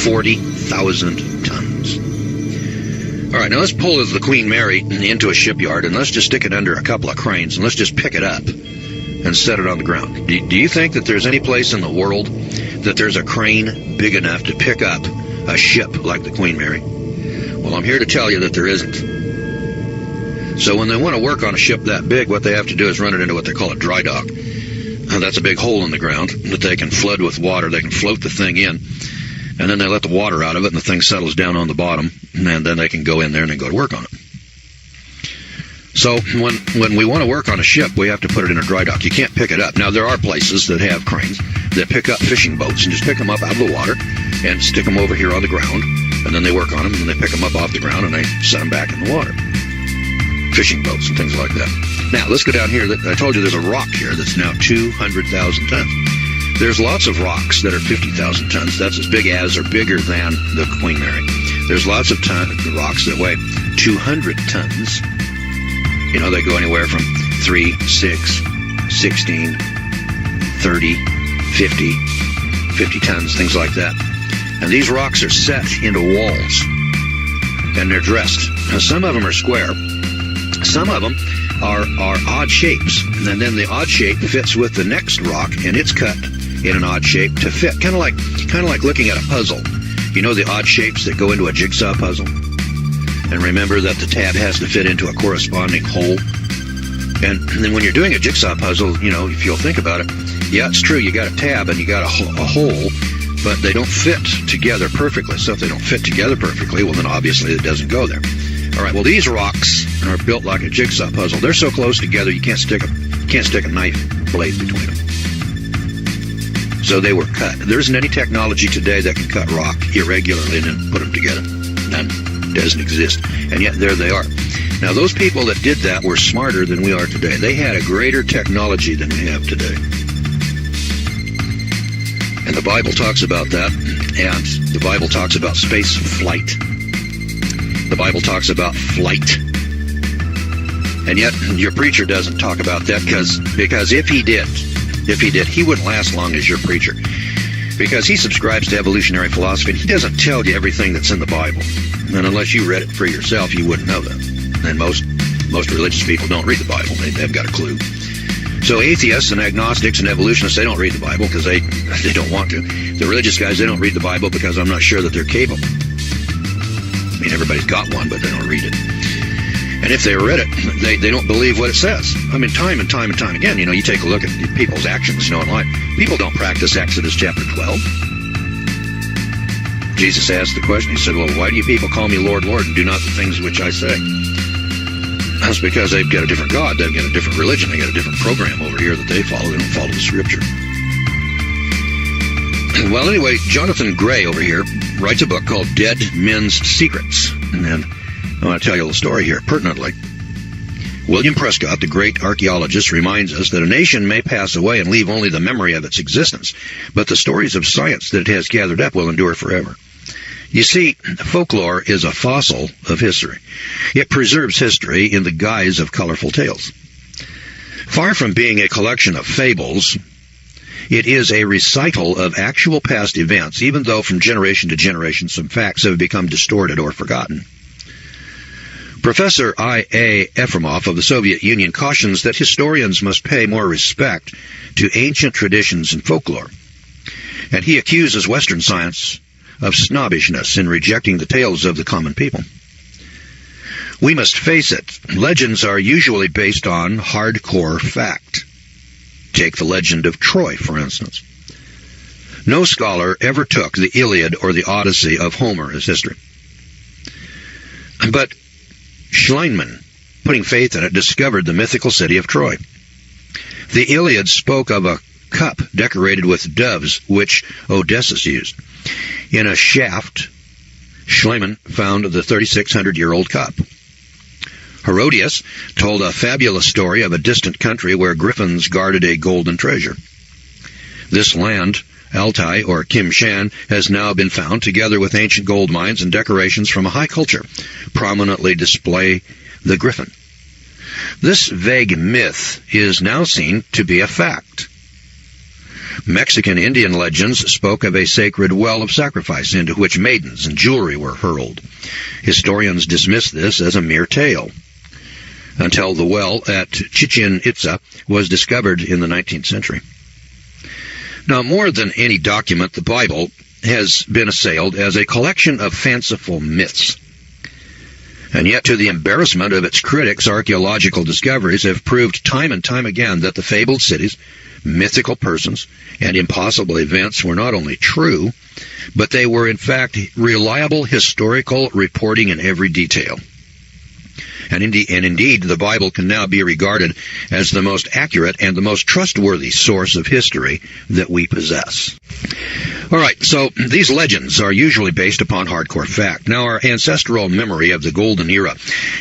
Speaker 10: 40,000 tons. All right, now let's pull the Queen Mary into a shipyard, and let's just stick it under a couple of cranes, and let's just pick it up and set it on the ground. Do you think that there's any place in the world that there's a crane big enough to pick up a ship like the Queen Mary? Well, I'm here to tell you that there isn't. So when they want to work on a ship that big, what they have to do is run it into what they call a dry dock. That's a big hole in the ground that they can flood with water. They can float the thing in, and then they let the water out of it, and the thing settles down on the bottom, and then they can go in there and then go to work on it. So when we want to work on a ship, we have to put it in a dry dock. You can't pick it up. Now, there are places that have cranes that pick up fishing boats and just pick them up out of the water and stick them over here on the ground, and then they work on them, and then they pick them up off the ground, and they set them back in the water. Fishing boats and things like that. Now, let's go down here. I told you there's a rock here that's now 200,000 tons. There's lots of rocks that are 50,000 tons. That's as big as or bigger than the Queen Mary. There's lots of rocks that weigh 200 tons. They go anywhere from 3, 6, 16, 30, 50 tons, things like that. And these rocks are set into walls, and they're dressed. Now, some of them are square. Some of them are odd shapes, and then the odd shape fits with the next rock, and it's cut in an odd shape to fit. Kind of like looking at a puzzle. The odd shapes that go into a jigsaw puzzle. And remember that the tab has to fit into a corresponding hole. And then when you're doing a jigsaw puzzle, if you'll think about it, yeah, it's true, you got a tab and you got a hole, but they don't fit together perfectly. So if they don't fit together perfectly, well, then obviously it doesn't go there. All right, well, these rocks are built like a jigsaw puzzle. They're so close together you can't stick a knife blade between them. So they were cut. There isn't any technology today that can cut rock irregularly and then put them together. None. Doesn't exist. And yet there they are. Now, those people that did that were smarter than we are today. They had a greater technology than we have today. And the Bible talks about that. And the Bible talks about space flight. The Bible talks about flight. And yet your preacher doesn't talk about that because if he did, he wouldn't last long as your preacher. Because he subscribes to evolutionary philosophy, and he doesn't tell you everything that's in the Bible. And unless you read it for yourself, you wouldn't know that. And most religious people don't read the Bible. They've got a clue. So atheists and agnostics and evolutionists, they don't read the Bible because they don't want to. The religious guys, they don't read the Bible because I'm not sure that they're capable. mean, everybody's got one, but they don't read it. And if they read it, they don't believe what it says. I mean, time and time and time again, you take a look at people's actions, in life. People don't practice Exodus chapter 12. Jesus asked the question, he said, well, why do you people call me Lord, Lord, and do not the things which I say? That's because they've got a different God, they've got a different religion, they got a different program over here that they follow. They don't follow the Scripture. Well, anyway, Jonathan Gray over here writes a book called Dead Men's Secrets. And then I want to tell you a little story here, pertinently. William Prescott, the great archaeologist, reminds us that a nation may pass away and leave only the memory of its existence, but the stories of science that it has gathered up will endure forever. You see, folklore is a fossil of history. It preserves history in the guise of colorful tales. Far from being a collection of fables, it is a recital of actual past events, even though from generation to generation some facts have become distorted or forgotten. Professor I.A. Efremov of the Soviet Union cautions that historians must pay more respect to ancient traditions and folklore, and he accuses Western science of snobbishness in rejecting the tales of the common people. We must face it, legends are usually based on hardcore fact. Take the legend of Troy, for instance. No scholar ever took the Iliad or the Odyssey of Homer as history. But Schliemann, putting faith in it, discovered the mythical city of Troy. The Iliad spoke of a cup decorated with doves, which Odysseus used. In a shaft, Schliemann found the 3,600-year-old cup. Herodias told a fabulous story of a distant country where griffins guarded a golden treasure. This land, Altai or Kim-Shan, has now been found, together with ancient gold mines and decorations from a high culture, prominently display the griffin. This vague myth is now seen to be a fact. Mexican Indian legends spoke of a sacred well of sacrifice into which maidens and jewelry were hurled. Historians dismiss this as a mere tale, until the well at Chichen Itza was discovered in the 19th century. Now, more than any document, the Bible has been assailed as a collection of fanciful myths. And yet, to the embarrassment of its critics, archaeological discoveries have proved time and time again that the fabled cities, mythical persons, and impossible events were not only true, but they were in fact reliable historical reporting in every detail. And indeed, the Bible can now be regarded as the most accurate and the most trustworthy source of history that we possess. All right, so these legends are usually based upon hardcore fact. Now, our ancestral memory of the Golden Era.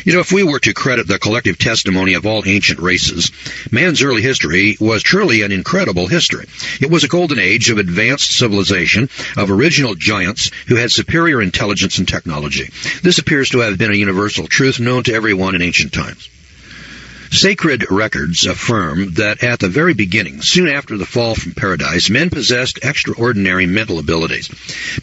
Speaker 10: If we were to credit the collective testimony of all ancient races, man's early history was truly an incredible history. It was a golden age of advanced civilization, of original giants who had superior intelligence and technology. This appears to have been a universal truth known to everyone in ancient times. Sacred records affirm that at the very beginning, soon after the fall from paradise, men possessed extraordinary mental abilities.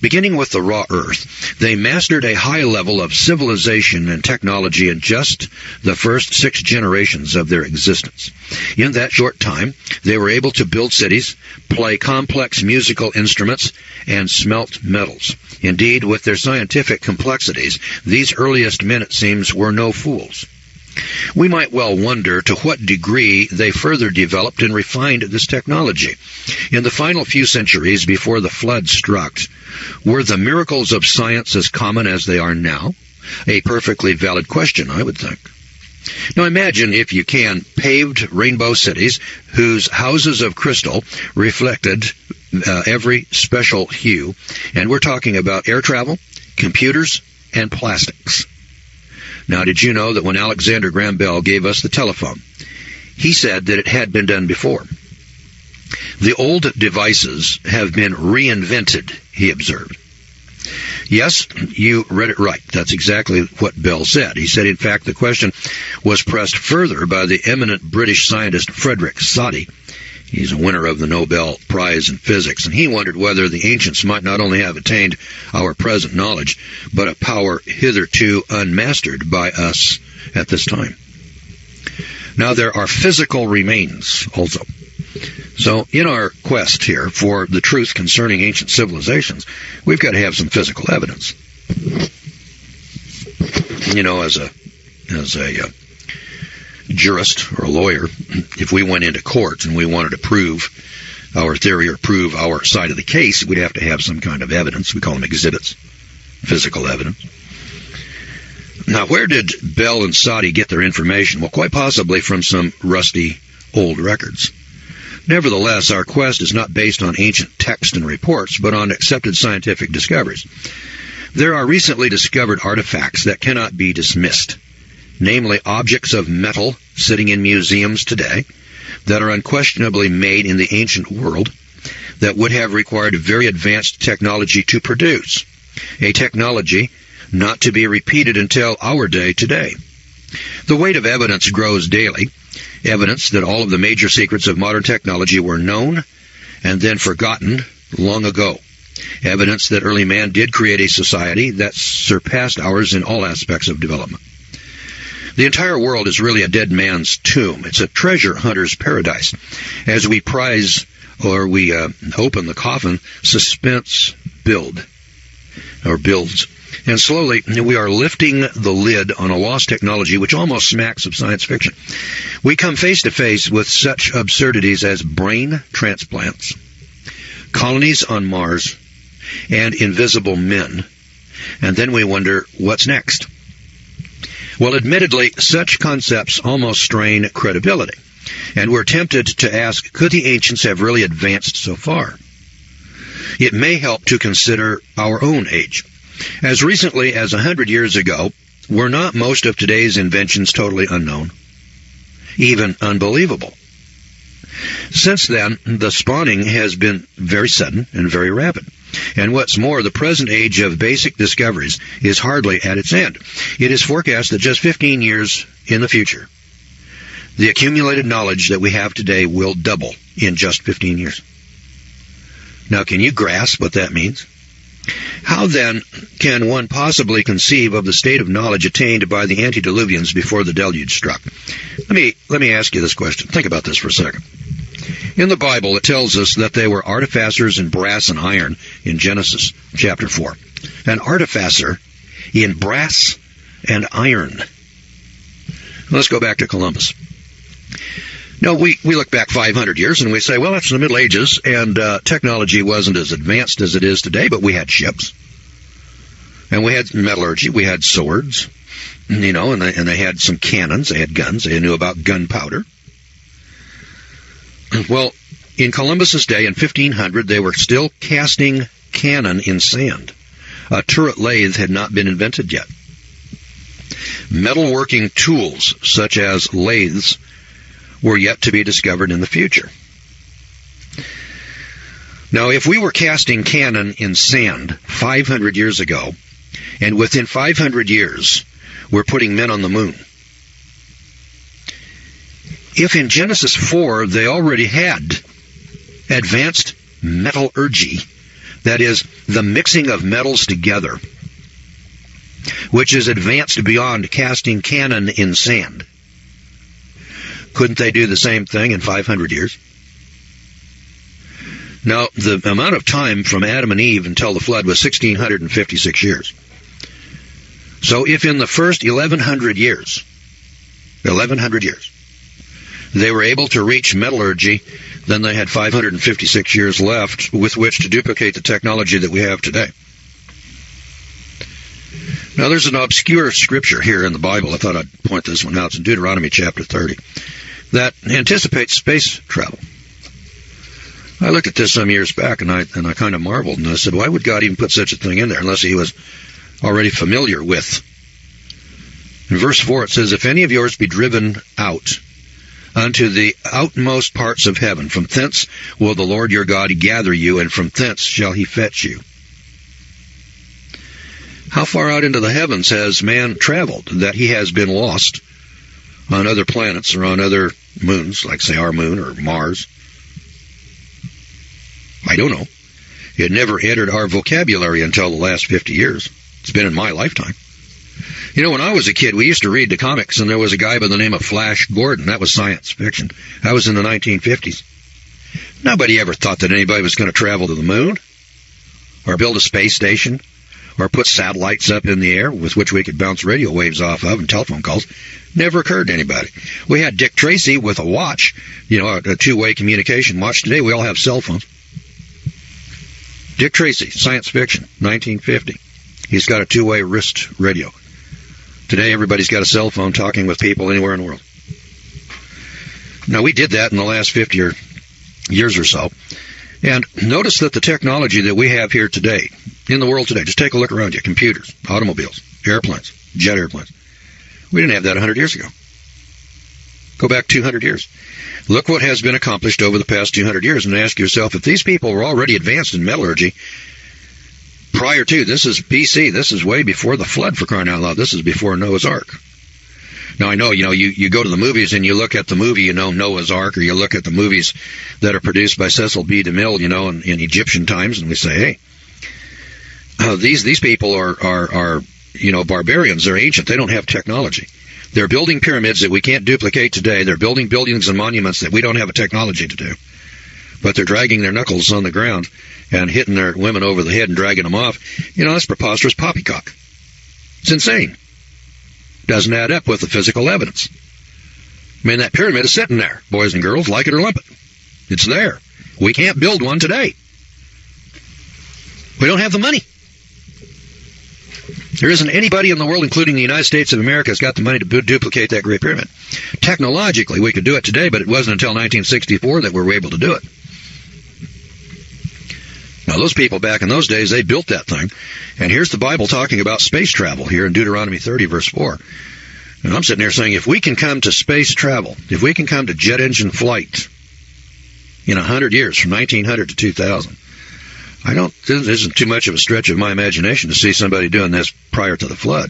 Speaker 10: Beginning with the raw earth, they mastered a high level of civilization and technology in just the first 6 generations of their existence. In that short time, they were able to build cities, play complex musical instruments, and smelt metals. Indeed, with their scientific complexities, these earliest men, it seems, were no fools. We might well wonder to what degree they further developed and refined this technology. In the final few centuries before the flood struck, were the miracles of science as common as they are now? A perfectly valid question, I would think. Now imagine, if you can, paved rainbow cities whose houses of crystal reflected every special hue. And we're talking about air travel, computers, and plastics. Now, did you know that when Alexander Graham Bell gave us the telephone, he said that it had been done before? The old devices have been reinvented, he observed. Yes, you read it right. That's exactly what Bell said. He said, in fact, the question was pressed further by the eminent British scientist Frederick Soddy. He's a winner of the Nobel Prize in Physics, and he wondered whether the ancients might not only have attained our present knowledge, but a power hitherto unmastered by us at this time. Now, there are physical remains also. So, in our quest here for the truth concerning ancient civilizations, we've got to have some physical evidence. as a jurist or a lawyer, if we went into court and we wanted to prove our theory or prove our side of the case, we'd have to have some kind of evidence. We call them exhibits, physical evidence. Now, where did Bell and Sadi get their information? Well, quite possibly from some rusty old records. Nevertheless, our quest is not based on ancient texts and reports, but on accepted scientific discoveries. There are recently discovered artifacts that cannot be dismissed, namely objects of metal sitting in museums today that are unquestionably made in the ancient world that would have required very advanced technology to produce, a technology not to be repeated until our day today. The weight of evidence grows daily, evidence that all of the major secrets of modern technology were known and then forgotten long ago. Evidence that early man did create a society that surpassed ours in all aspects of development. The entire world is really a dead man's tomb. It's a treasure hunter's paradise. As we prize or we open the coffin, suspense builds. And slowly, we are lifting the lid on a lost technology which almost smacks of science fiction. We come face to face with such absurdities as brain transplants, colonies on Mars, and invisible men. And then we wonder, what's next? Well, admittedly, such concepts almost strain credibility. And we're tempted to ask, could the ancients have really advanced so far? It may help to consider our own age. As recently as 100 years ago, were not most of today's inventions totally unknown, even unbelievable? Since then, the spawning has been very sudden and very rapid. And what's more, the present age of basic discoveries is hardly at its end. It is forecast that just 15 years in the future, the accumulated knowledge that we have today will double in just 15 years. Now, can you grasp what that means? How then can one possibly conceive of the state of knowledge attained by the antediluvians before the deluge struck? Let me ask you this question. Think about this for a second. In the Bible, it tells us that they were artificers in brass and iron in Genesis chapter 4. An artificer in brass and iron. Let's go back to Columbus. Now, we look back 500 years and we say, well, that's the Middle Ages, and technology wasn't as advanced as it is today, but we had ships. And we had metallurgy, we had swords, and they had some cannons, they had guns, they knew about gunpowder. Well, in Columbus's day, in 1500, they were still casting cannon in sand. A turret lathe had not been invented yet. Metalworking tools, such as lathes, were yet to be discovered in the future. Now, if we were casting cannon in sand 500 years ago, and within 500 years we're putting men on the moon, if in Genesis 4 they already had advanced metallurgy, that is, the mixing of metals together, which is advanced beyond casting cannon in sand, couldn't they do the same thing in 500 years? Now, the amount of time from Adam and Eve until the flood was 1,656 years. So if in the first 1,100 years, they were able to reach metallurgy, then they had 556 years left with which to duplicate the technology that we have today. Now, there's an obscure scripture here in the Bible. I thought I'd point this one out. It's in Deuteronomy chapter 30. That anticipates space travel. I looked at this some years back, and I kind of marveled, and I said, why would God even put such a thing in there unless he was already familiar with? In verse 4 it says, if any of yours be driven out unto the outmost parts of heaven, from thence will the Lord your God gather you, and from thence shall he fetch you. How far out into the heavens has man traveled that he has been lost on other planets or on other moons, like, say, our moon or Mars? I don't know. It never entered our vocabulary until the last 50 years. It's been in my lifetime. When I was a kid, we used to read the comics, and there was a guy by the name of Flash Gordon. That was science fiction. That was in the 1950s. Nobody ever thought that anybody was going to travel to the moon, or build a space station, or put satellites up in the air with which we could bounce radio waves off of and telephone calls. Never occurred to anybody. We had Dick Tracy with a watch, a two-way communication watch. Today we all have cell phones. Dick Tracy, science fiction, 1950. He's got a two-way wrist radio. Today everybody's got a cell phone talking with people anywhere in the world. Now, we did that in the last 50 years or so. And notice that the technology that we have here today, in the world today, just take a look around you, computers, automobiles, airplanes, jet airplanes. We didn't have that 100 years ago. Go back 200 years. Look what has been accomplished over the past 200 years, and ask yourself, if these people were already advanced in metallurgy prior to, this is BC, this is way before the flood, for crying out loud, this is before Noah's Ark. Now, I know, you go to the movies and you look at the movie, Noah's Ark, or you look at the movies that are produced by Cecil B. DeMille, in Egyptian times, and we say, hey, these people are barbarians. They're ancient. They don't have technology. They're building pyramids that we can't duplicate today. They're building buildings and monuments that we don't have a technology to do. But they're dragging their knuckles on the ground and hitting their women over the head and dragging them off. That's preposterous poppycock. It's insane. Doesn't add up with the physical evidence. I mean, that pyramid is sitting there, boys and girls, like it or lump it. It's there. We can't build one today. We don't have the money. There isn't anybody in the world, including the United States of America, has got the money to duplicate that Great Pyramid. Technologically, we could do it today, but it wasn't until 1964 that we were able to do it. Now, those people back in those days, they built that thing. And here's the Bible talking about space travel here in Deuteronomy 30, verse 4. And I'm sitting there saying, if we can come to space travel, if we can come to jet engine flight in 100 years, from 1900 to 2000, this isn't too much of a stretch of my imagination to see somebody doing this prior to the flood.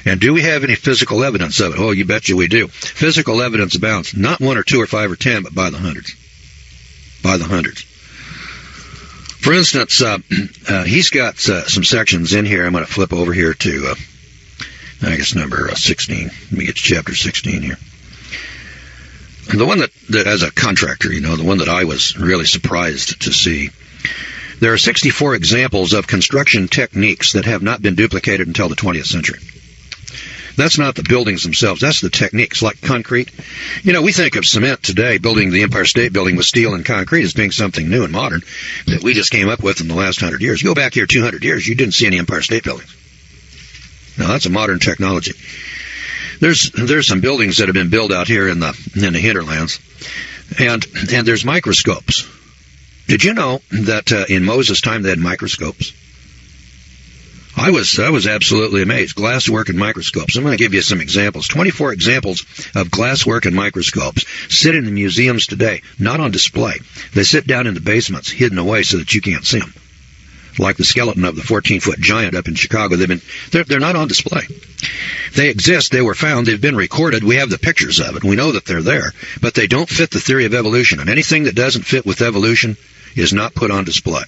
Speaker 10: And do we have any physical evidence of it? Oh, you betcha we do. Physical evidence abounds. Not 1 or 2 or 5 or 10, but by the hundreds. By the hundreds. For instance, he's got some sections in here. I'm going to flip over here to, I guess, number 16. Let me get to chapter 16 here. The one that as a contractor, the one that I was really surprised to see. There are 64 examples of construction techniques that have not been duplicated until the 20th century. That's not the buildings themselves. That's the techniques, like concrete. We think of cement today, building the Empire State Building with steel and concrete, as being something new and modern that we just came up with in the last 100 years. You go back here 200 years, you didn't see any Empire State Buildings. Now, that's a modern technology. There's some buildings that have been built out here in the hinterlands, and there's microscopes. Did you know that in Moses' time they had microscopes? I was absolutely amazed. Glasswork and microscopes. I'm going to give you some examples. 24 examples of glasswork and microscopes sit in the museums today, not on display. They sit down in the basements, hidden away so that you can't see them. Like the skeleton of the 14-foot giant up in Chicago. They're not on display. They exist. They were found. They've been recorded. We have the pictures of it. We know that they're there. But they don't fit the theory of evolution. And anything that doesn't fit with evolution is not put on display.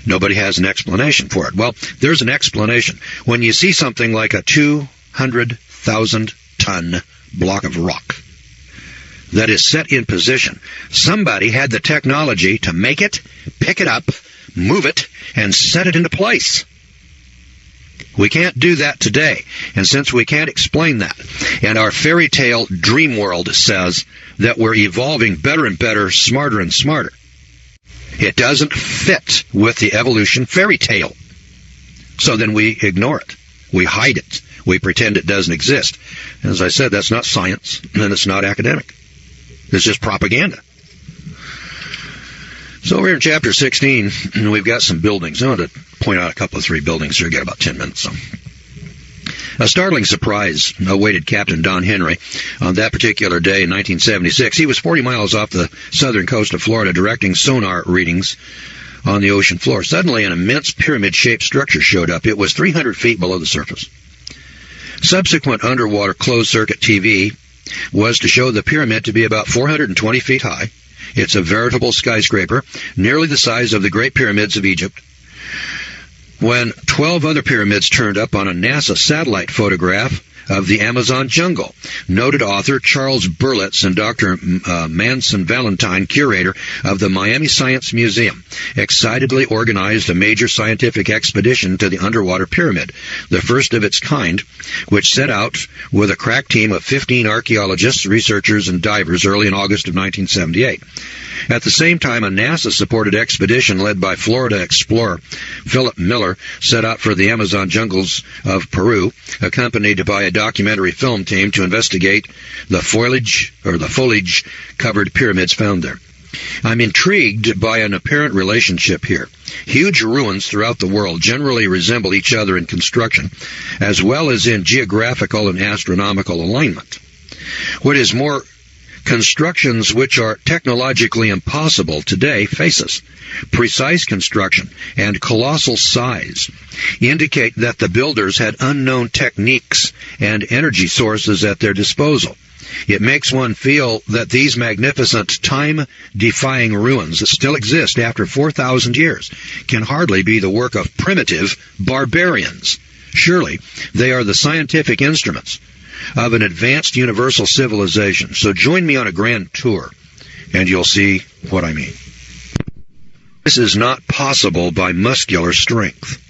Speaker 10: Nobody has an explanation for it. Well, there's an explanation. When you see something like a 200,000-ton block of rock that is set in position, somebody had the technology to make it, pick it up, move it, and set it into place. We can't do that today. And since we can't explain that, and our fairy tale dream world says that we're evolving better and better, smarter and smarter, it doesn't fit with the evolution fairy tale. So then we ignore it. We hide it. We pretend it doesn't exist. As I said, that's not science, and it's not academic. It's just propaganda. So we're in chapter 16, and we've got some buildings. I want to point out a couple of 3 buildings here. We've got about 10 minutes. So. A startling surprise awaited Captain Don Henry on that particular day in 1976. He was 40 miles off the southern coast of Florida directing sonar readings on the ocean floor. Suddenly, an immense pyramid-shaped structure showed up. It was 300 feet below the surface. Subsequent underwater closed-circuit TV was to show the pyramid to be about 420 feet high. It's a veritable skyscraper, nearly the size of the Great Pyramids of Egypt. When 12 other pyramids turned up on a NASA satellite photograph of the Amazon jungle. Noted author Charles Berlitz and Dr. Manson Valentine, curator of the Miami Science Museum, excitedly organized a major scientific expedition to the underwater pyramid, the first of its kind, which set out with a crack team of 15 archaeologists, researchers, and divers early in August of 1978. At the same time, a NASA-supported expedition led by Florida explorer Philip Miller set out for the Amazon jungles of Peru, accompanied by a documentary film team to investigate the foliage-covered pyramids found there. I'm intrigued by an apparent relationship here. Huge ruins throughout the world generally resemble each other in construction, as well as in geographical and astronomical alignment. What is more, constructions which are technologically impossible today face us. Precise construction and colossal size indicate that the builders had unknown techniques and energy sources at their disposal. It makes one feel that these magnificent, time-defying ruins that still exist after 4,000 years can hardly be the work of primitive barbarians. Surely they are the scientific instruments of an advanced universal civilization. So join me on a grand tour, and you'll see what I mean. This is not possible by muscular strength.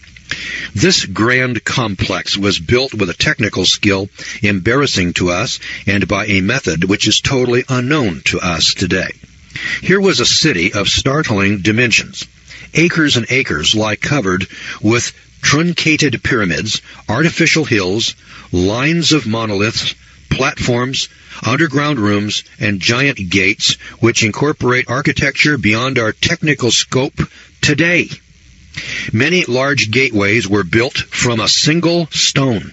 Speaker 10: This grand complex was built with a technical skill embarrassing to us and by a method which is totally unknown to us today. Here was a city of startling dimensions. Acres and acres lie covered with truncated pyramids, artificial hills, lines of monoliths, platforms, underground rooms, and giant gates which incorporate architecture beyond our technical scope today. Many large gateways were built from a single stone.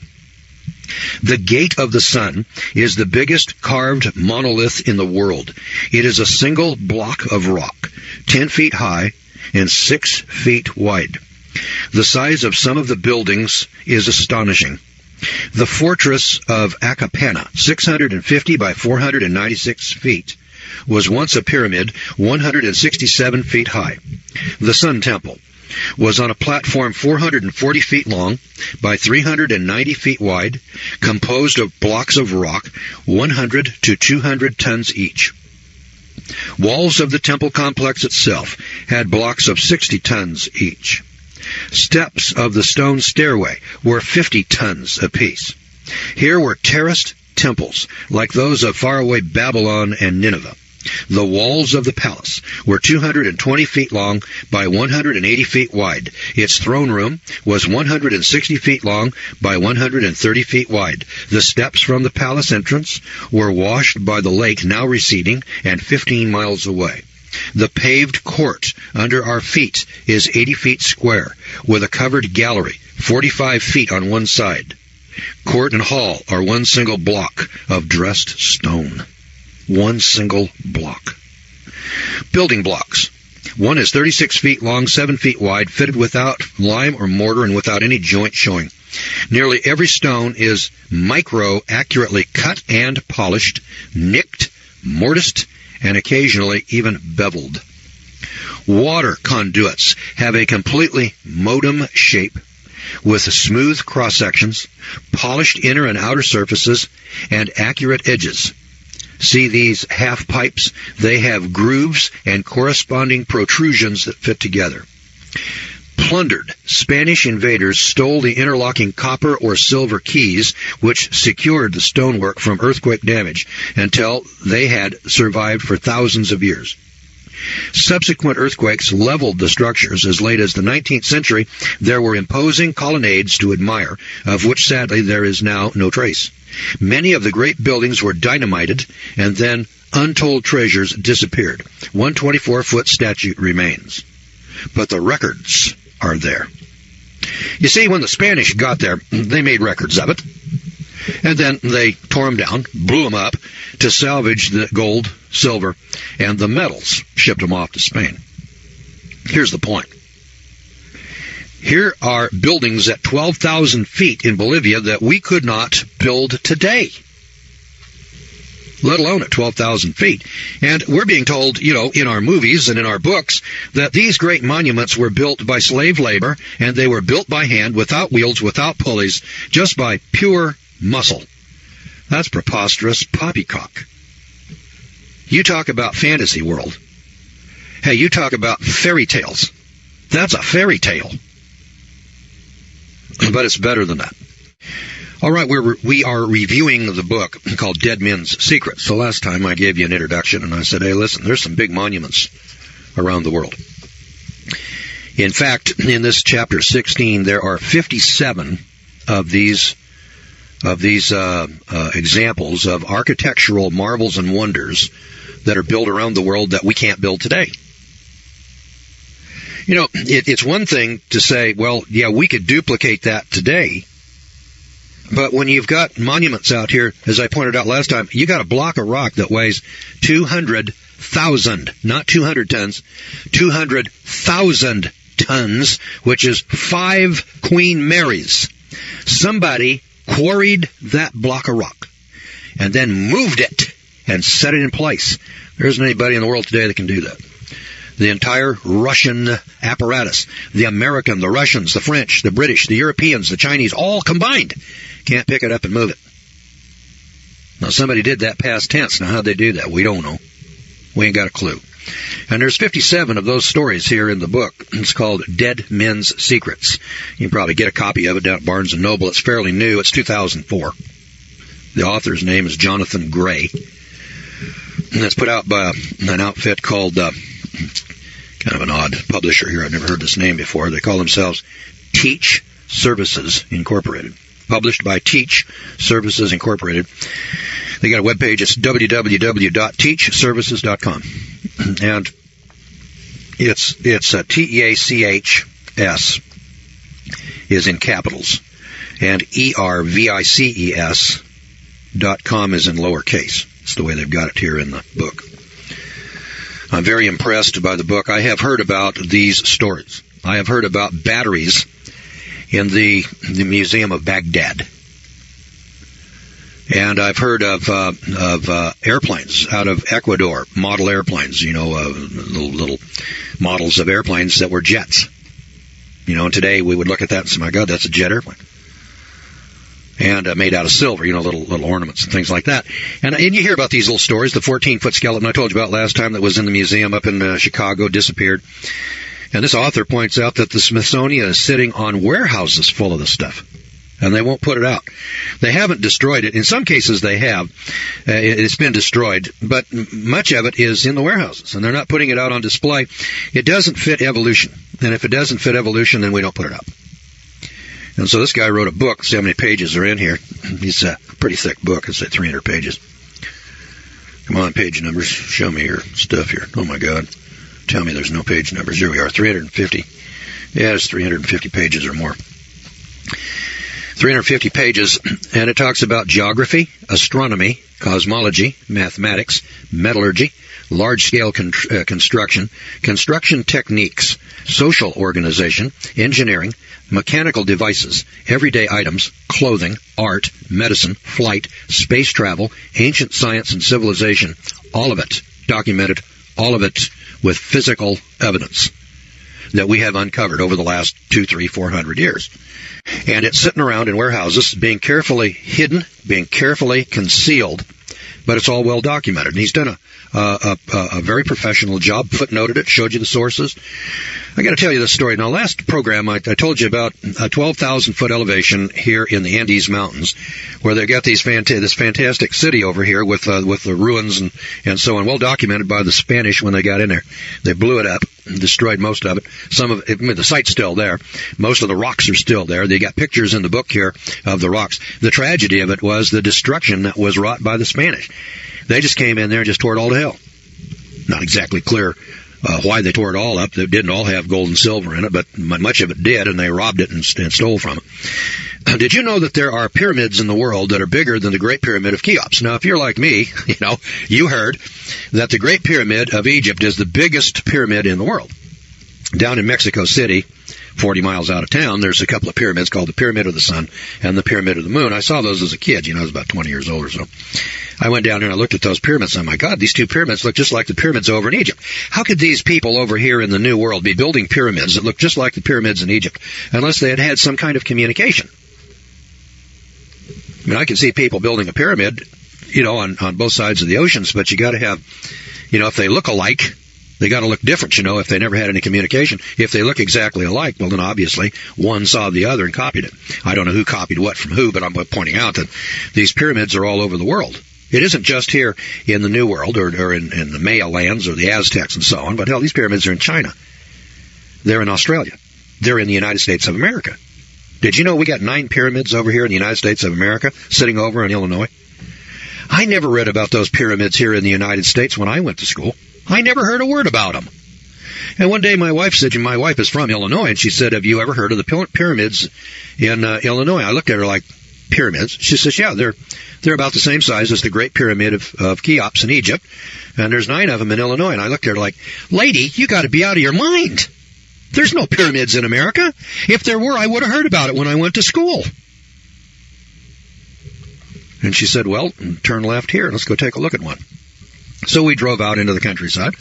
Speaker 10: The Gate of the Sun is the biggest carved monolith in the world. It is a single block of rock, 10 feet high and 6 feet wide. The size of some of the buildings is astonishing. The fortress of Akapana, 650 by 496 feet, was once a pyramid 167 feet high. The Sun Temple was on a platform 440 feet long by 390 feet wide, composed of blocks of rock 100 to 200 tons each. Walls of the temple complex itself had blocks of 60 tons each. Steps of the stone stairway were 50 tons apiece. Here were terraced temples like those of faraway Babylon and Nineveh. The walls of the palace were 220 feet long by 180 feet wide. Its throne room was 160 feet long by 130 feet wide. The steps from the palace entrance were washed by the lake now receding and 15 miles away. The paved court under our feet is 80 feet square, with a covered gallery 45 feet on one side. Court and hall are one single block of dressed stone. One single block. Building blocks. One is 36 feet long, 7 feet wide, fitted without lime or mortar and without any joint showing. Nearly every stone is accurately cut and polished, nicked, mortised, and occasionally even beveled. Water conduits have a completely modem shape with smooth cross-sections, polished inner and outer surfaces, and accurate edges. See these half pipes? They have grooves and corresponding protrusions that fit together. Plundered Spanish invaders stole the interlocking copper or silver keys which secured the stonework from earthquake damage until they had survived for thousands of years. Subsequent earthquakes leveled the structures. As late as the 19th century, there were imposing colonnades to admire, of which sadly there is now no trace. Many of the great buildings were dynamited, and then untold treasures disappeared. One 24-foot statue remains. But the records are there. You see, when the Spanish got there, they made records of it. And then they tore them down, blew them up to salvage the gold, silver, and the metals, shipped them off to Spain. Here's the point. Here are buildings at 12,000 feet in Bolivia that we could not build today, let alone at 12,000 feet. And we're being told, in our movies and in our books, that these great monuments were built by slave labor, and they were built by hand, without wheels, without pulleys, just by pure muscle. That's preposterous poppycock. You talk about fantasy world. Hey, you talk about fairy tales. That's a fairy tale. But it's better than that. All right, we are reviewing the book called Dead Men's Secrets. So last time I gave you an introduction, and I said, hey, listen, there's some big monuments around the world. In fact, in this chapter 16, there are 57 of these examples of architectural marvels and wonders that are built around the world that we can't build today. You know, it's one thing to say, well, yeah, we could duplicate that today. But when you've got monuments out here, as I pointed out last time, you got a block of rock that weighs 200,000, not 200 tons, 200,000 tons, which is 5 Queen Marys. Somebody quarried that block of rock and then moved it and set it in place. There isn't anybody in the world today that can do that. The entire Russian apparatus, the American, the Russians, the French, the British, the Europeans, the Chinese, all combined, can't pick it up and move it. Now, somebody did that past tense. Now, how'd they do that? We don't know. We ain't got a clue. And there's 57 of those stories here in the book. It's called Dead Men's Secrets. You can probably get a copy of it down at Barnes & Noble. It's fairly new. It's 2004. The author's name is Jonathan Gray. And it's put out by an outfit called, kind of an odd publisher here. I've never heard this name before. They call themselves Teach Services Incorporated. Published by Teach Services Incorporated. They got a webpage. It's www.teachservices.com. And it's TEACHS is in capitals. And ERVICES.com is in lowercase. It's the way they've got it here in the book. I'm very impressed by the book. I have heard about these stories. I have heard about batteries in the Museum of Baghdad. And I've heard of airplanes out of Ecuador, model airplanes, you know, little models of airplanes that were jets. You know, and today we would look at that and say, my God, that's a jet airplane. And made out of silver, you know, little ornaments and things like that. And you hear about these little stories, the 14-foot skeleton I told you about last time that was in the museum up in Chicago, disappeared. And this author points out that the Smithsonian is sitting on warehouses full of this stuff. And they won't put it out. They haven't destroyed it. In some cases they have. It's been destroyed. But much of it is in the warehouses. And they're not putting it out on display. It doesn't fit evolution. And if it doesn't fit evolution, then we don't put it out. And so this guy wrote a book. See how many pages are in here. It's a pretty thick book. It's like 300 pages. Come on, page numbers. Show me your stuff here. Oh, my God. Tell me there's no page numbers. Here we are, 350. Yeah, it's 350 pages or more. 350 pages, and it talks about geography, astronomy, cosmology, mathematics, metallurgy, large-scale construction, construction techniques, social organization, engineering, mechanical devices, everyday items, clothing, art, medicine, flight, space travel, ancient science and civilization, all of it documented, all of it with physical evidence that we have uncovered over the last 200, 300, 400 years. And it's sitting around in warehouses, being carefully hidden, being carefully concealed, but it's all well documented. And he's done a very professional job, footnoted it, showed you the sources. I got to tell you this story. Now, last program, I told you about a 12,000-foot elevation here in the Andes Mountains, where they got this fantastic city over here with the ruins and so on, well documented by the Spanish when they got in there. They blew it up, destroyed most of it. Some of it, I mean, the site's still there. Most of the rocks are still there. They got pictures in the book here of the rocks. The tragedy of it was the destruction that was wrought by the Spanish. They just came in there and just tore it all to hell. Not exactly clear why they tore it all up. They didn't all have gold and silver in it, but much of it did, and they robbed it and stole from it. Did you know that there are pyramids in the world that are bigger than the Great Pyramid of Cheops? Now, if you're like me, you heard that the Great Pyramid of Egypt is the biggest pyramid in the world. Down in Mexico City, 40 miles out of town, there's a couple of pyramids called the Pyramid of the Sun and the Pyramid of the Moon. I saw those as a kid. I was about 20 years old or so. I went down there and I looked at those pyramids. Oh, my God, these two pyramids look just like the pyramids over in Egypt. How could these people over here in the New World be building pyramids that look just like the pyramids in Egypt unless they had had some kind of communication? I mean, I can see people building a pyramid, on both sides of the oceans, but you got to have, if they look alike, they got to look different, if they never had any communication. If they look exactly alike, well, then obviously one saw the other and copied it. I don't know who copied what from who, but I'm pointing out that these pyramids are all over the world. It isn't just here in the New World or in the Maya lands or the Aztecs and so on, but hell, these pyramids are in China. They're in Australia. They're in the United States of America. Did you know we got 9 pyramids over here in the United States of America, sitting over in Illinois? I never read about those pyramids here in the United States when I went to school. I never heard a word about them. And one day my wife said, my wife is from Illinois, and she said, have you ever heard of the pyramids in Illinois? I looked at her like, pyramids? She says, yeah, they're about the same size as the Great Pyramid of Cheops in Egypt, and there's 9 of them in Illinois. And I looked at her like, lady, you got to be out of your mind. There's no pyramids in America. If there were, I would have heard about it when I went to school. And she said, well, turn left here. Let's go take a look at one. So we drove out into the countryside.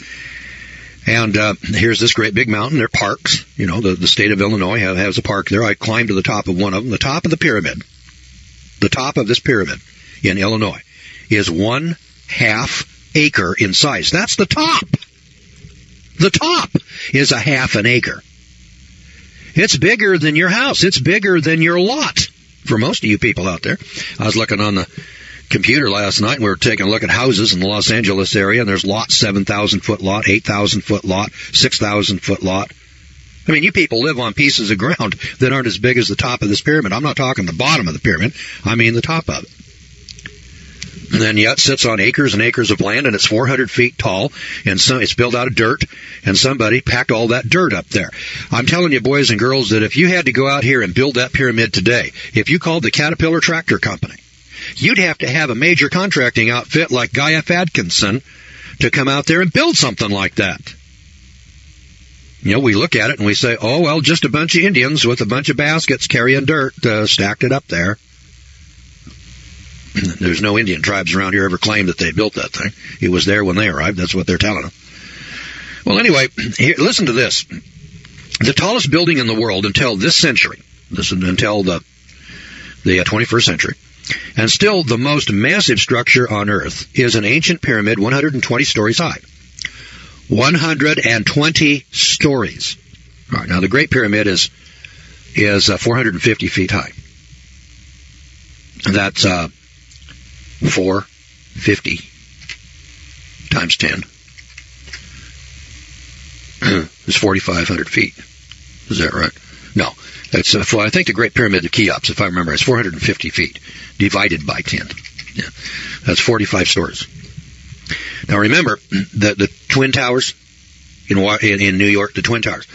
Speaker 10: And here's this great big mountain. There are parks. The state of Illinois has a park there. I climbed to the top of one of them. The top of the pyramid, the top of this pyramid in Illinois, is 1/2 acre in size. That's the top. The top is a 1/2 acre. It's bigger than your house. It's bigger than your lot for most of you people out there. I was looking on the computer last night, and we were taking a look at houses in the Los Angeles area, and there's lots, 7,000-foot lot, 8,000-foot lot, 6,000-foot lot. I mean, you people live on pieces of ground that aren't as big as the top of this pyramid. I'm not talking the bottom of the pyramid. I mean the top of it. And then, it sits on acres and acres of land, and it's 400 feet tall, and it's built out of dirt, and somebody packed all that dirt up there. I'm telling you, boys and girls, that if you had to go out here and build that pyramid today, if you called the Caterpillar Tractor Company, you'd have to have a major contracting outfit like Guy F. Atkinson to come out there and build something like that. We look at it and we say, oh, well, just a bunch of Indians with a bunch of baskets carrying dirt stacked it up there. There's no Indian tribes around here ever claimed that they built that thing. It was there when they arrived. That's what they're telling them. Well, anyway, listen to this. The tallest building in the world until this century, until the 21st century, and still the most massive structure on Earth, is an ancient pyramid 120 stories high. 120 stories. All right, now the Great Pyramid is 450 feet high. That's 450 times 10 is 4,500 feet. Is that right? No. That's I think the Great Pyramid of Cheops, if I remember, is 450 feet divided by 10. Yeah. That's 45 stories. Now remember, the Twin Towers in New York, the Twin Towers,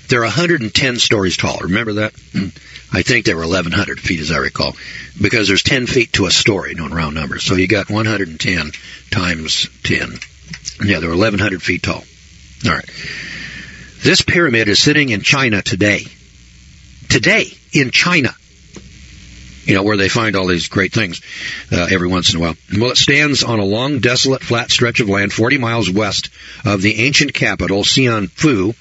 Speaker 10: they're 110 stories tall. Remember that? I think they were 1,100 feet, as I recall, because there's 10 feet to a story, known round numbers. So you got 110 times 10. Yeah, they're 1,100 feet tall. All right. This pyramid is sitting in China today. Today, in China. Where they find all these great things every once in a while. Well, it stands on a long, desolate, flat stretch of land 40 miles west of the ancient capital, Xianfu,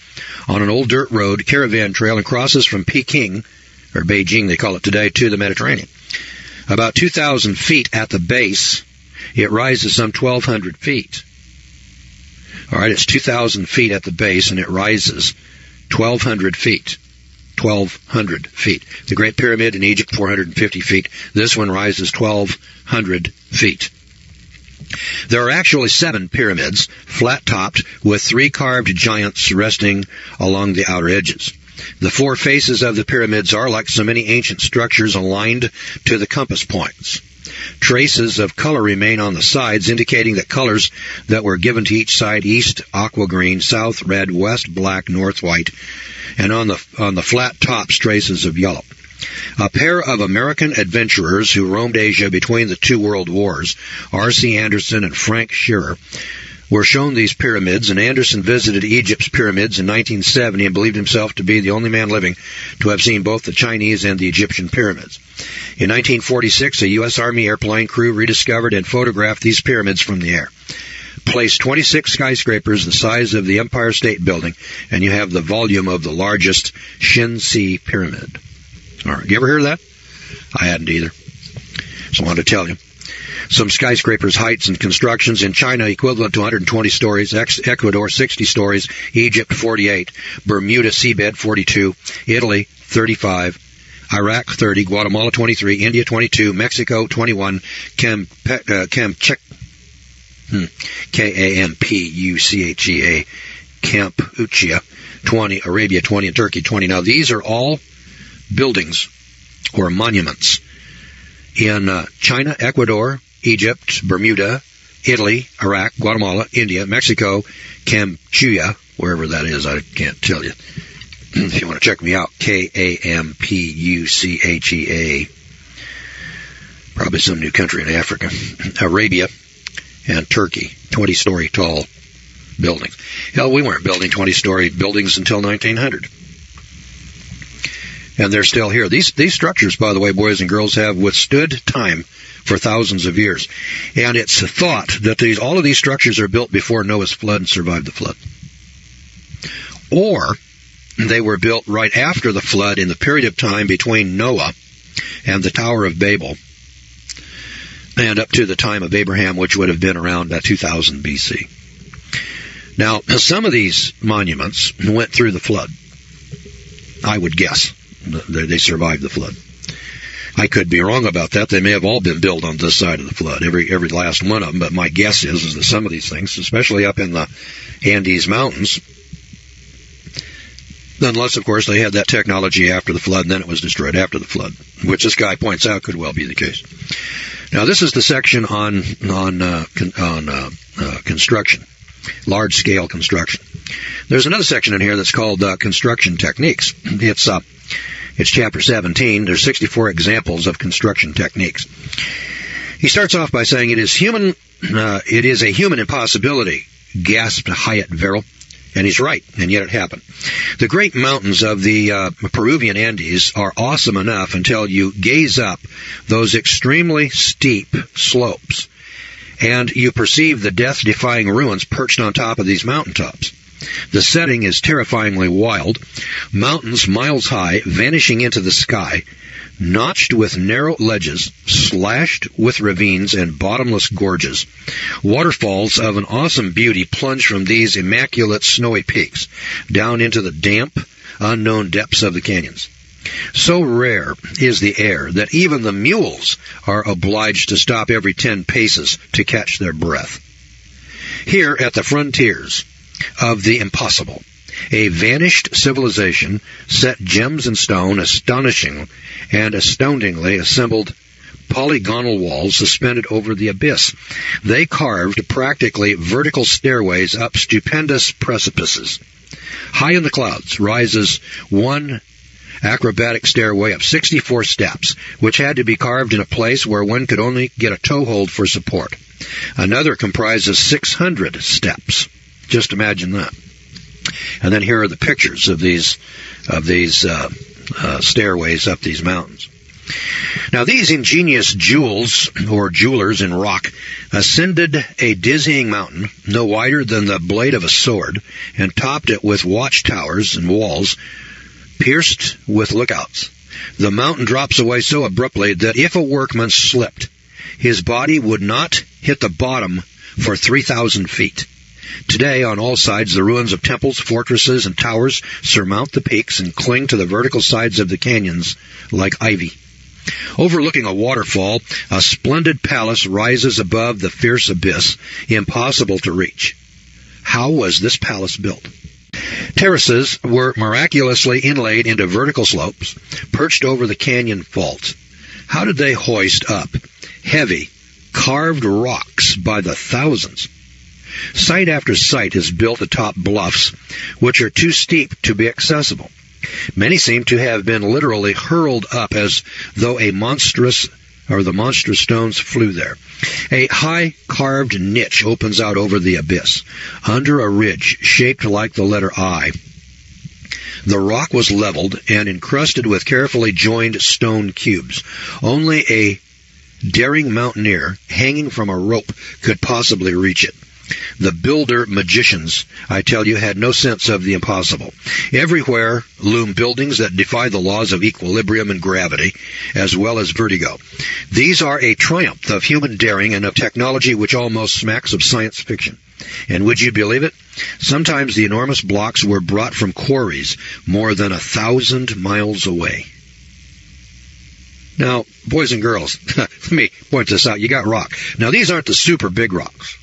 Speaker 10: on an old dirt road, caravan trail, and crosses from Peking, or Beijing they call it today, to the Mediterranean. About 2,000 feet at the base, it rises some 1,200 feet. All right, it's 2,000 feet at the base, and it rises 1,200 feet. 1,200 feet. The Great Pyramid in Egypt, 450 feet. This one rises 1,200 feet. There are actually 7 pyramids, flat-topped, with 3 carved giants resting along the outer edges. The 4 faces of the pyramids are, like so many ancient structures, aligned to the compass points. Traces of color remain on the sides, indicating that colors that were given to each side: east, aqua green; south, red; west, black; north, white; and on the flat tops, traces of yellow. A pair of American adventurers who roamed Asia between the 2 world wars, R.C. Anderson and Frank Shearer, were shown these pyramids, and Anderson visited Egypt's pyramids in 1970 and believed himself to be the only man living to have seen both the Chinese and the Egyptian pyramids. In 1946, a U.S. Army airplane crew rediscovered and photographed these pyramids from the air. Placed 26 skyscrapers the size of the Empire State Building, and you have the volume of the largest Shin Si pyramid. All right, you ever hear of that? I hadn't either. Just wanted to tell you. Some skyscrapers, heights, and constructions in China equivalent to 120 stories, Ecuador 60 stories, Egypt 48, Bermuda seabed 42, Italy 35, Iraq 30, Guatemala 23, India 22, Mexico 21, Kampuchea, Kampuchea 20, Arabia 20, and Turkey 20. Now these are all buildings or monuments in China, Ecuador, Egypt, Bermuda, Italy, Iraq, Guatemala, India, Mexico, Kampuchea, wherever that is, I can't tell you. If you want to check me out, Kampuchea, probably some new country in Africa, Arabia, and Turkey, 20-story tall buildings. Hell, we weren't building 20-story buildings until 1900. And they're still here. These structures, by the way, boys and girls, have withstood time for thousands of years. And it's thought that all of these structures are built before Noah's flood and survived the flood. Or they were built right after the flood in the period of time between Noah and the Tower of Babel and up to the time of Abraham, which would have been around 2000 BC. Now, some of these monuments went through the flood, I would guess. They survived the flood. I could be wrong about that. They may have all been built on this side of the flood, every last one of them. But my guess is that some of these things, especially up in the Andes Mountains, unless, of course, they had that technology after the flood, and then it was destroyed after the flood, which this guy points out could well be the case. Now, this is the section on construction, large-scale construction. There's another section in here that's called construction techniques. It's chapter 17. There's 64 examples of construction techniques. He starts off by saying, it is a human impossibility, gasped Hyatt Verrill. And he's right, and yet it happened. The great mountains of the Peruvian Andes are awesome enough until you gaze up those extremely steep slopes, and you perceive the death-defying ruins perched on top of these mountaintops. The setting is terrifyingly wild. Mountains miles high, vanishing into the sky, notched with narrow ledges, slashed with ravines and bottomless gorges. Waterfalls of an awesome beauty plunge from these immaculate snowy peaks down into the damp, unknown depths of the canyons. So rare is the air that even the mules are obliged to stop every 10 paces to catch their breath. Here at the frontiers of the impossible, a vanished civilization set gems in stone, astonishingly assembled polygonal walls suspended over the abyss. They carved practically vertical stairways up stupendous precipices. High in the clouds rises one acrobatic stairway of 64 steps, which had to be carved in a place where one could only get a toehold for support. Another comprises 600 steps. Just imagine that. And then here are the pictures of these stairways up these mountains. Now, these ingenious jewelers in rock ascended a dizzying mountain no wider than the blade of a sword and topped it with watchtowers and walls pierced with lookouts. The mountain drops away so abruptly that if a workman slipped, his body would not hit the bottom for 3,000 feet. Today, on all sides, the ruins of temples, fortresses, and towers surmount the peaks and cling to the vertical sides of the canyons like ivy. Overlooking a waterfall, a splendid palace rises above the fierce abyss, impossible to reach. How was this palace built? Terraces were miraculously inlaid into vertical slopes, perched over the canyon faults. How did they hoist up heavy, carved rocks by the thousands? Site after site is built atop bluffs, which are too steep to be accessible. Many seem to have been literally hurled up as though the monstrous stones flew there. A high carved niche opens out over the abyss, under a ridge shaped like the letter I. The rock was leveled and encrusted with carefully joined stone cubes. Only a daring mountaineer hanging from a rope could possibly reach it. The builder magicians, I tell you, had no sense of the impossible. Everywhere loom buildings that defy the laws of equilibrium and gravity, as well as vertigo. These are a triumph of human daring and of technology which almost smacks of science fiction. And would you believe it? Sometimes the enormous blocks were brought from quarries more than 1,000 miles away. Now, boys and girls, let me point this out. You got rock. Now, these aren't the super big rocks.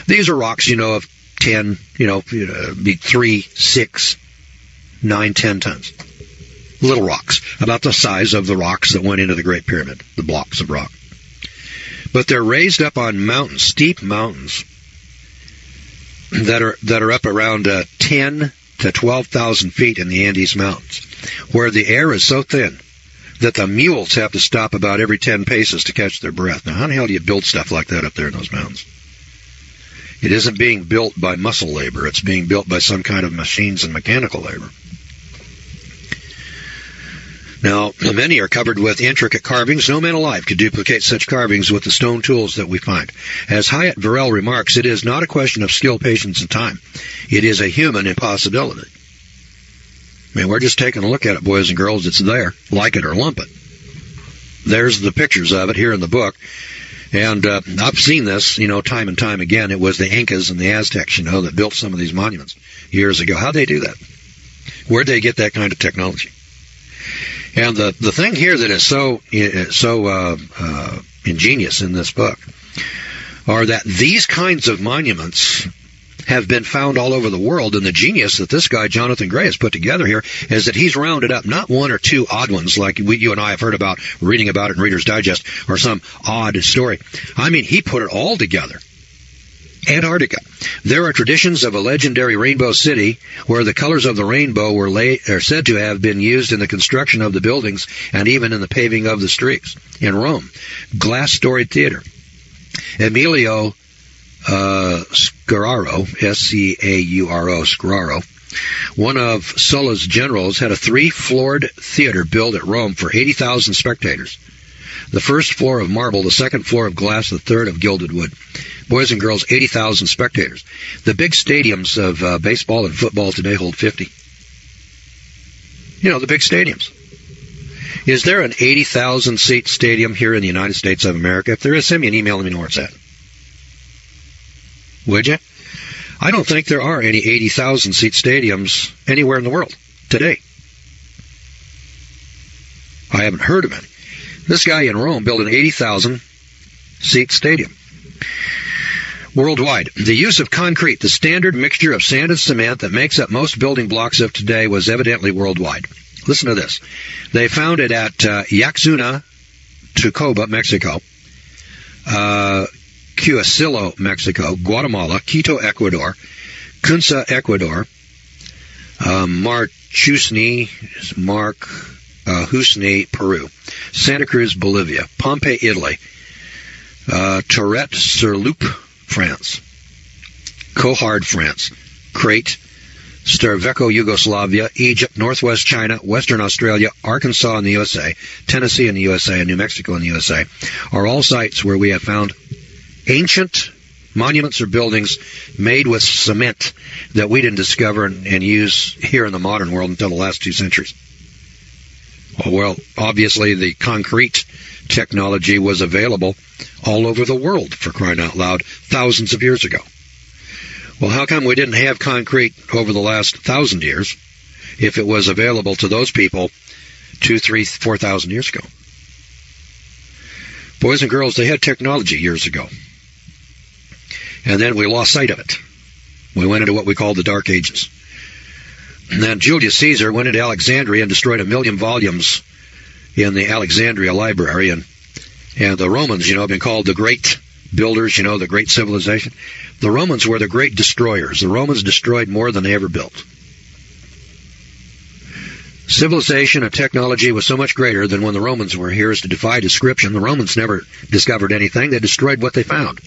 Speaker 10: These are rocks, of 10, 3, 6, 9, 10 tons. Little rocks, about the size of the rocks that went into the Great Pyramid, the blocks of rock. But they're raised up on mountains, steep mountains, that are up around 10 to 12,000 feet in the Andes Mountains, where the air is so thin that the mules have to stop about every 10 paces to catch their breath. Now, how in the hell do you build stuff like that up there in those mountains? It isn't being built by muscle labor. It's being built by some kind of machines and mechanical labor. Now, many are covered with intricate carvings. No man alive could duplicate such carvings with the stone tools that we find. As Hyatt Verrell remarks, it is not a question of skill, patience, and time. It is a human impossibility. I mean, we're just taking a look at it, boys and girls. It's there. Like it or lump it. There's the pictures of it here in the book. And I've seen this, time and time again. It was the Incas and the Aztecs, that built some of these monuments years ago. How'd they do that? Where'd they get that kind of technology? And the thing here that is so ingenious in this book are that these kinds of monuments have been found all over the world, and the genius that this guy, Jonathan Gray, has put together here is that he's rounded up not one or two odd ones like you and I have heard about, reading about it in Reader's Digest, or some odd story. I mean, he put it all together. Antarctica. There are traditions of a legendary rainbow city where the colors of the rainbow are said to have been used in the construction of the buildings and even in the paving of the streets. In Rome, glass-storied theater. Emilio Scararo, S-C-A-U-R-O, Scararo, one of Sulla's generals, had a 3-floored theater built at Rome for 80,000 spectators. The first floor of marble, the second floor of glass, the third of gilded wood. Boys and girls, 80,000 spectators. The big stadiums of baseball and football today hold 50. The big stadiums. Is there an 80,000-seat stadium here in the United States of America? If there is, send me an email and let me know where it's at. Would you? I don't think there are any 80,000-seat stadiums anywhere in the world today. I haven't heard of any. This guy in Rome built an 80,000-seat stadium. Worldwide, the use of concrete, the standard mixture of sand and cement that makes up most building blocks of today, was evidently worldwide. Listen to this. They found it at Yaxuna, Tucoba, Mexico, Cuauhcillo, Mexico, Guatemala, Quito, Ecuador, Cunza, Ecuador, Husni, Peru, Santa Cruz, Bolivia, Pompeii, Italy, Tourette-sur-Loup, France, Cohard, France, Crete, Sterveco, Yugoslavia, Egypt, Northwest China, Western Australia, Arkansas in the USA, Tennessee in the USA, and New Mexico in the USA are all sites where we have found ancient monuments or buildings made with cement that we didn't discover and use here in the modern world until the last 2 centuries. Well, obviously the concrete technology was available all over the world, for crying out loud, thousands of years ago. Well, how come we didn't have concrete over the last 1,000 years if it was available to those people 2,000, 3,000, 4,000 years ago? Boys and girls, they had technology years ago. And then we lost sight of it. We went into what we call the Dark Ages. And then Julius Caesar went into Alexandria and destroyed 1 million volumes in the Alexandria Library. And the Romans, have been called the great builders, the great civilization. The Romans were the great destroyers. The Romans destroyed more than they ever built. Civilization and technology was so much greater than when the Romans were here as to defy description. The Romans never discovered anything. They destroyed what they found.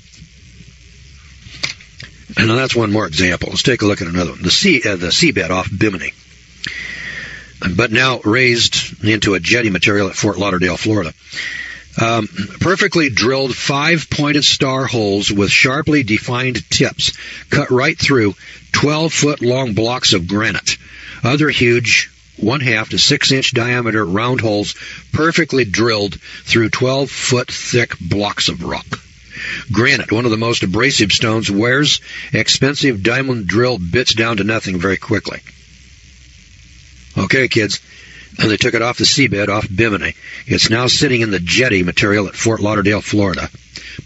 Speaker 10: And that's one more example. Let's take a look at another one. The seabed off Bimini, but now raised into a jetty material at Fort Lauderdale, Florida. Perfectly drilled 5-pointed star holes with sharply defined tips cut right through 12-foot-long blocks of granite. Other huge 1/2 to 6-inch diameter round holes perfectly drilled through 12-foot thick blocks of rock. Granite, one of the most abrasive stones, wears expensive diamond drill bits down to nothing very quickly. Okay, kids. And they took it off the seabed off Bimini. It's now sitting in the jetty material at Fort Lauderdale, Florida.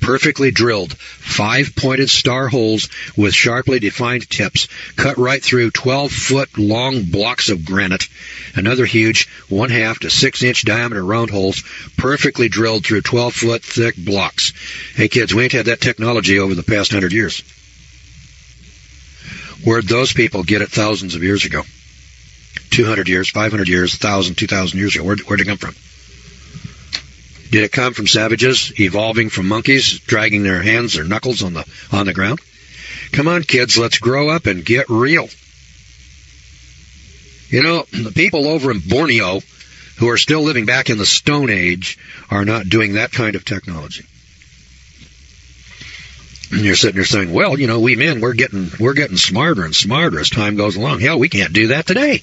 Speaker 10: Perfectly drilled, 5-pointed star holes with sharply defined tips cut right through 12-foot-long blocks of granite. Another huge 1/2 to 6-inch diameter round holes perfectly drilled through 12-foot thick blocks. Hey, kids, we ain't had that technology over the past 100 years. Where'd those people get it thousands of years ago? 200 years, 500 years, 1,000, 2,000 years ago. Where'd it come from? Did it come from savages evolving from monkeys, dragging their hands or knuckles on the ground? Come on, kids, let's grow up and get real. You know, the people over in Borneo who are still living back in the Stone Age are not doing that kind of technology. And you're sitting there saying, well, you know, we men, we're getting smarter and smarter as time goes along. Hell, we can't do that today.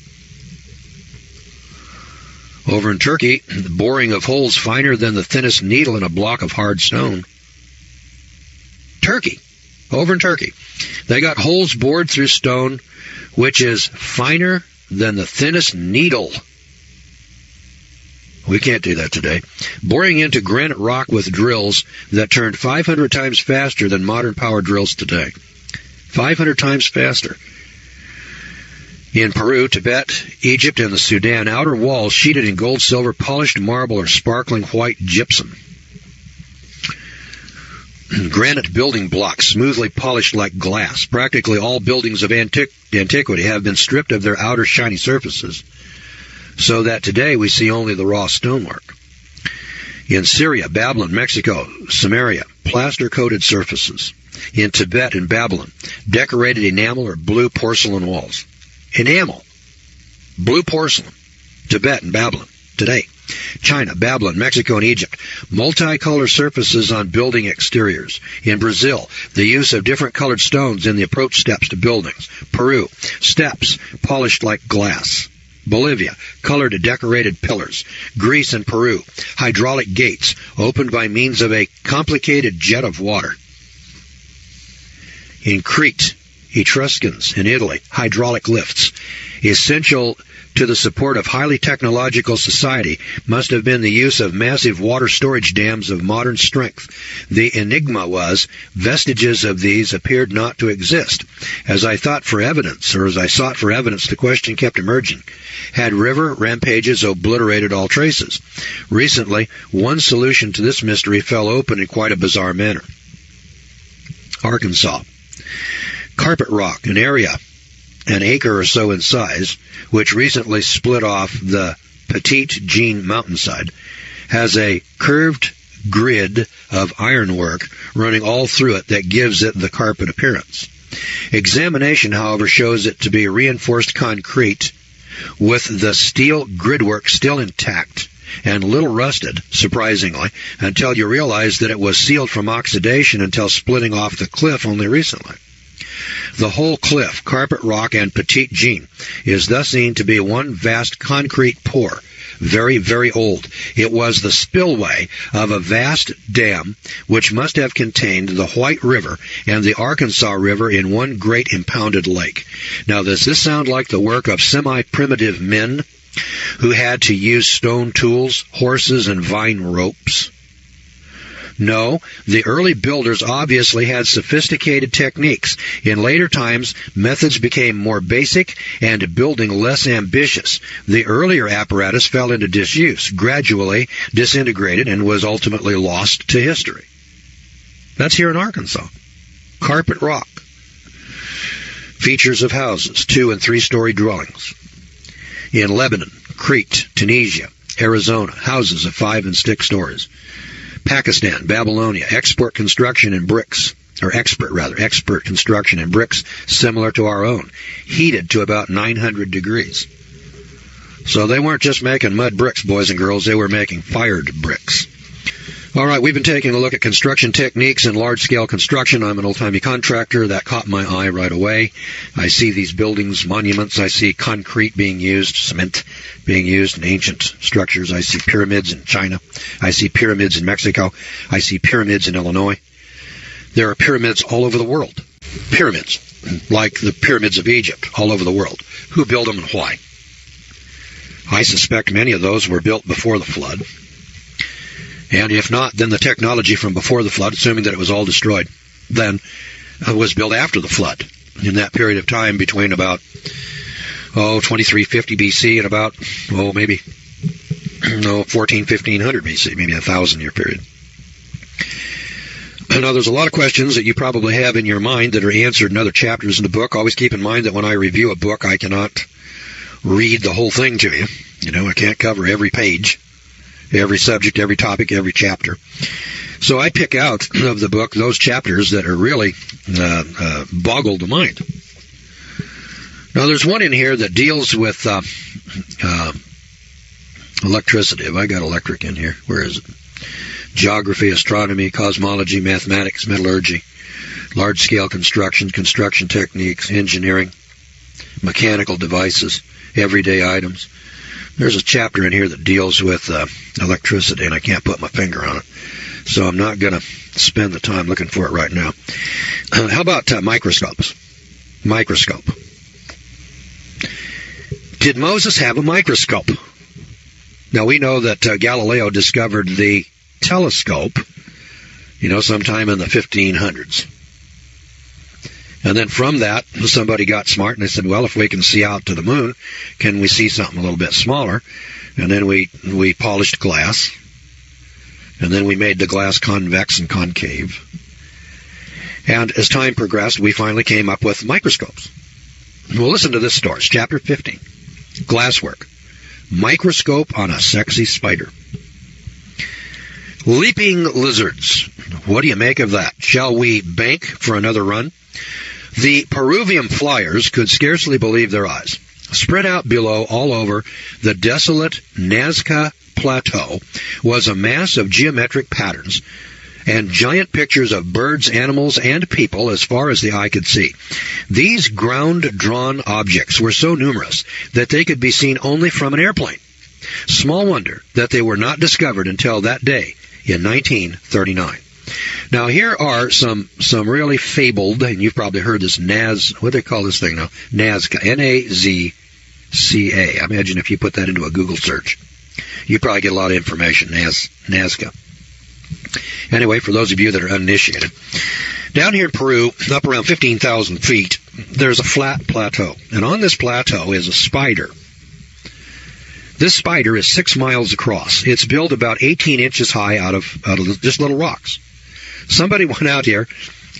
Speaker 10: Over in Turkey, the boring of holes finer than the thinnest needle in a block of hard stone. Turkey. Over in Turkey. They got holes bored through stone which is finer than the thinnest needle. We can't do that today. Boring into granite rock with drills that turned 500 times faster than modern power drills today. 500 times faster. In Peru, Tibet, Egypt, and the Sudan, outer walls sheeted in gold, silver, polished marble, or sparkling white gypsum. Granite building blocks, smoothly polished like glass. Practically all buildings of antiquity have been stripped of their outer shiny surfaces, so that today we see only the raw stonework. In Syria, Babylon, Mexico, Samaria, plaster-coated surfaces. In Tibet and Babylon, decorated enamel or blue porcelain walls. Enamel, blue porcelain, Tibet and Babylon, today. China, Babylon, Mexico, and Egypt, multicolored surfaces on building exteriors. In Brazil, the use of different colored stones in the approach steps to buildings. Peru, steps polished like glass. Bolivia, colored decorated pillars. Greece and Peru, hydraulic gates opened by means of a complicated jet of water. In Crete, Etruscans in Italy, hydraulic lifts. Essential to the support of highly technological society must have been the use of massive water storage dams of modern strength. The enigma was, vestiges of these appeared not to exist. As I sought for evidence, the question kept emerging. Had river rampages obliterated all traces? Recently, one solution to this mystery fell open in quite a bizarre manner. Arkansas. Carpet rock, an area, an acre or so in size, which recently split off the Petite Jean mountainside, has a curved grid of ironwork running all through it that gives it the carpet appearance. Examination, however, shows it to be reinforced concrete with the steel gridwork still intact and little rusted, surprisingly, until you realize that it was sealed from oxidation until splitting off the cliff only recently. The whole cliff, Carpet Rock and Petite Jean, is thus seen to be one vast concrete pour, very, very old. It was the spillway of a vast dam which must have contained the White River and the Arkansas River in one great impounded lake. Now, does this sound like the work of semi-primitive men who had to use stone tools, horses, and vine ropes? No, the early builders obviously had sophisticated techniques. In later times, methods became more basic and building less ambitious. The earlier apparatus fell into disuse, gradually disintegrated, and was ultimately lost to history. That's here in Arkansas. Carpet rock. Features of houses, 2- and 3-story dwellings. In Lebanon, Crete, Tunisia, Arizona, houses of 5 and 6 stories. Pakistan, Babylonia, expert construction in bricks, expert construction in bricks similar to our own, heated to about 900 degrees. So they weren't just making mud bricks, boys and girls, they were making fired bricks. All right, we've been taking a look at construction techniques and large-scale construction. I'm an old-timey contractor. That caught my eye right away. I see these buildings, monuments. I see concrete being used, cement being used in ancient structures. I see pyramids in China. I see pyramids in Mexico. I see pyramids in Illinois. There are pyramids all over the world. Pyramids, like the pyramids of Egypt, all over the world. Who built them and why? I suspect many of those were built before the flood. And if not, then the technology from before the flood, assuming that it was all destroyed, then was built after the flood. In that period of time between about, 2350 BC and about, maybe, 1500 BC, maybe a 1,000-year period. Now, there's a lot of questions that you probably have in your mind that are answered in other chapters in the book. Always keep in mind that when I review a book, I cannot read the whole thing to you. I can't cover every page, every subject, every topic, every chapter. So I pick out of the book those chapters that are really boggle the mind. Now, there's one in here that deals with electricity. Have I got electric in here? Where is it? Geography, astronomy, cosmology, mathematics, metallurgy, large-scale construction, construction techniques, engineering, mechanical devices, everyday items. There's a chapter in here that deals with electricity, and I can't put my finger on it. So I'm not going to spend the time looking for it right now. How about microscopes? Microscope. Did Moses have a microscope? Now, we know that Galileo discovered the telescope, sometime in the 1500s. And then from that, somebody got smart and they said, well, if we can see out to the moon, can we see something a little bit smaller? And then we polished glass. And then we made the glass convex and concave. And as time progressed, we finally came up with microscopes. Well, listen to this story. It's chapter 15. Glasswork. Microscope on a sexy spider. Leaping lizards. What do you make of that? Shall we bank for another run? The Peruvian flyers could scarcely believe their eyes. Spread out below all over the desolate Nazca Plateau was a mass of geometric patterns and giant pictures of birds, animals, and people as far as the eye could see. These ground-drawn objects were so numerous that they could be seen only from an airplane. Small wonder that they were not discovered until that day in 1939. Now, here are some really fabled, and you've probably heard this what do they call this thing now? Nazca, N-A-Z-C-A. I imagine if you put that into a Google search, you probably get a lot of information, Nazca. Anyway, for those of you that are uninitiated, down here in Peru, up around 15,000 feet, there's a flat plateau. And on this plateau is a spider. This spider is 6 miles across. It's built about 18 inches high out of just little rocks. Somebody went out here,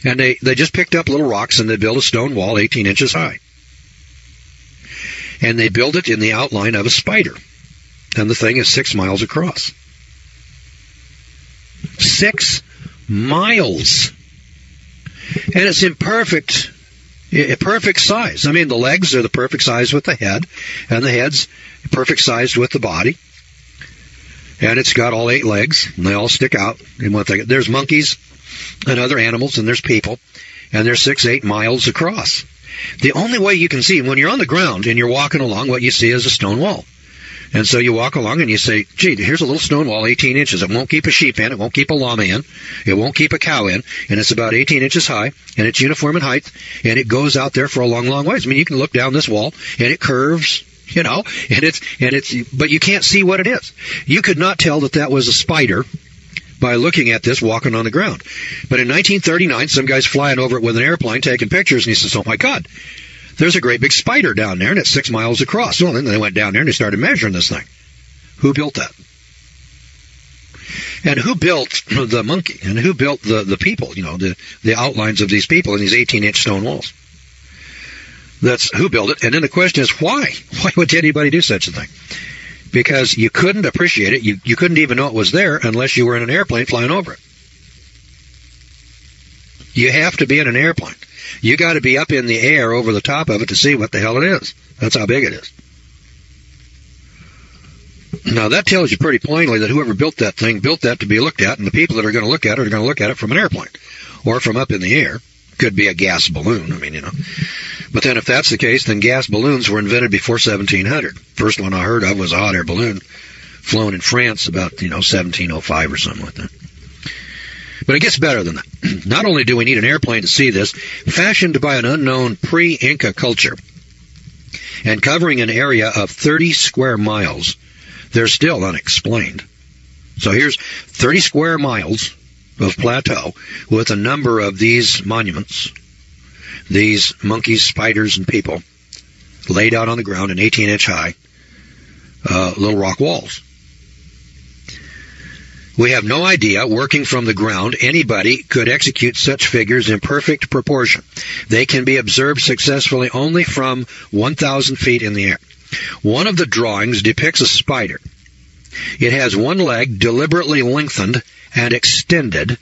Speaker 10: and they just picked up little rocks, and they built a stone wall 18 inches high. And they built it in the outline of a spider. And the thing is 6 miles across. 6 miles. And it's in perfect size. I mean, the legs are the perfect size with the head, and the head's perfect sized with the body. And it's got all 8 legs, and they all stick out in one thing. There's monkeys and other animals, and there's people, and they're 6-8 miles across. The only way you can see, when you're on the ground and you're walking along, what you see is a stone wall. And so you walk along and you say, gee, here's a little stone wall, 18 inches. It won't keep a sheep in. It won't keep a llama in. It won't keep a cow in. And it's about 18 inches high, and it's uniform in height, and it goes out there for a long, long ways. I mean, you can look down this wall, and it curves, but you can't see what it is. You could not tell that was a spider by looking at this walking on the ground. But in 1939, some guy's flying over it with an airplane taking pictures, and he says, oh, my God. There's a great big spider down there, and it's 6 miles across. Well, then they went down there and they started measuring this thing. Who built that? And who built the monkey? And who built the people, the outlines of these people in these 18-inch stone walls? That's who built it. And then the question is, why? Why would anybody do such a thing? Because you couldn't appreciate it. You couldn't even know it was there unless you were in an airplane flying over it. You have to be in an airplane. You got to be up in the air over the top of it to see what the hell it is. That's how big it is. Now, that tells you pretty plainly that whoever built that thing built that to be looked at, and the people that are going to look at it are going to look at it from an airplane or from up in the air. Could be a gas balloon, But then if that's the case, then gas balloons were invented before 1700. First one I heard of was a hot air balloon flown in France about, 1705 or something like that. But it gets better than that. Not only do we need an airplane to see this, fashioned by an unknown pre-Inca culture, and covering an area of 30 square miles, they're still unexplained. So here's 30 square miles of plateau with a number of these monuments, these monkeys, spiders, and people laid out on the ground in 18-inch high little rock walls. We have no idea, working from the ground, anybody could execute such figures in perfect proportion. They can be observed successfully only from 1,000 feet in the air. One of the drawings depicts a spider. It has one leg deliberately lengthened and extended,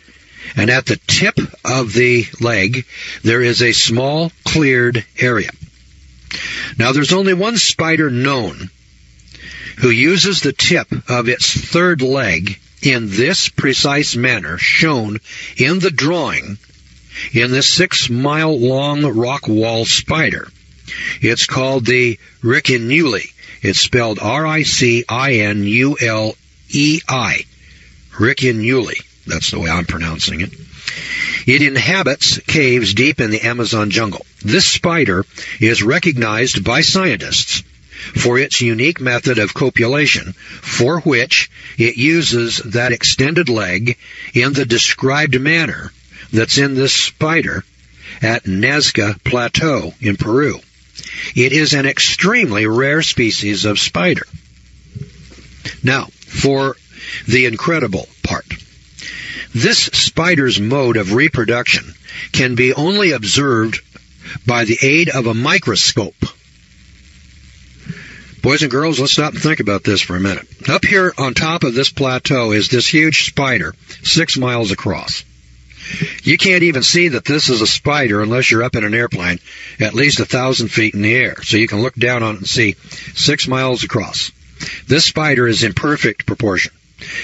Speaker 10: and at the tip of the leg there is a small cleared area. Now, there's only one spider known who uses the tip of its third leg in this precise manner shown in the drawing in this 6-mile-long rock wall spider. It's called the Riccinuli. It's spelled Riccinulei. Riccinuli. That's the way I'm pronouncing it. It inhabits caves deep in the Amazon jungle. This spider is recognized by scientists for its unique method of copulation, for which it uses that extended leg in the described manner that's in this spider at Nazca Plateau in Peru. It is an extremely rare species of spider. Now, for the incredible part. This spider's mode of reproduction can be only observed by the aid of a microscope. Boys and girls, let's stop and think about this for a minute. Up here on top of this plateau is this huge spider, 6 miles across. You can't even see that this is a spider unless you're up in an airplane at least 1,000 feet in the air. So you can look down on it and see 6 miles across. This spider is in perfect proportion.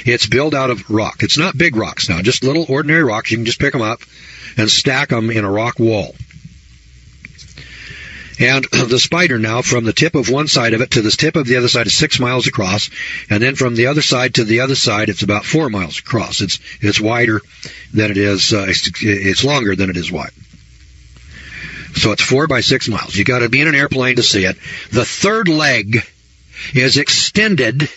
Speaker 10: It's built out of rock. It's not big rocks now, just little ordinary rocks. You can just pick them up and stack them in a rock wall. And the spider now, from the tip of one side of it to the tip of the other side, is 6 miles across. And then from the other side to the other side, it's about 4 miles across. It's wider than it is, it's longer than it is wide. So it's 4 by 6 miles. You got to be in an airplane to see it. The third leg is extended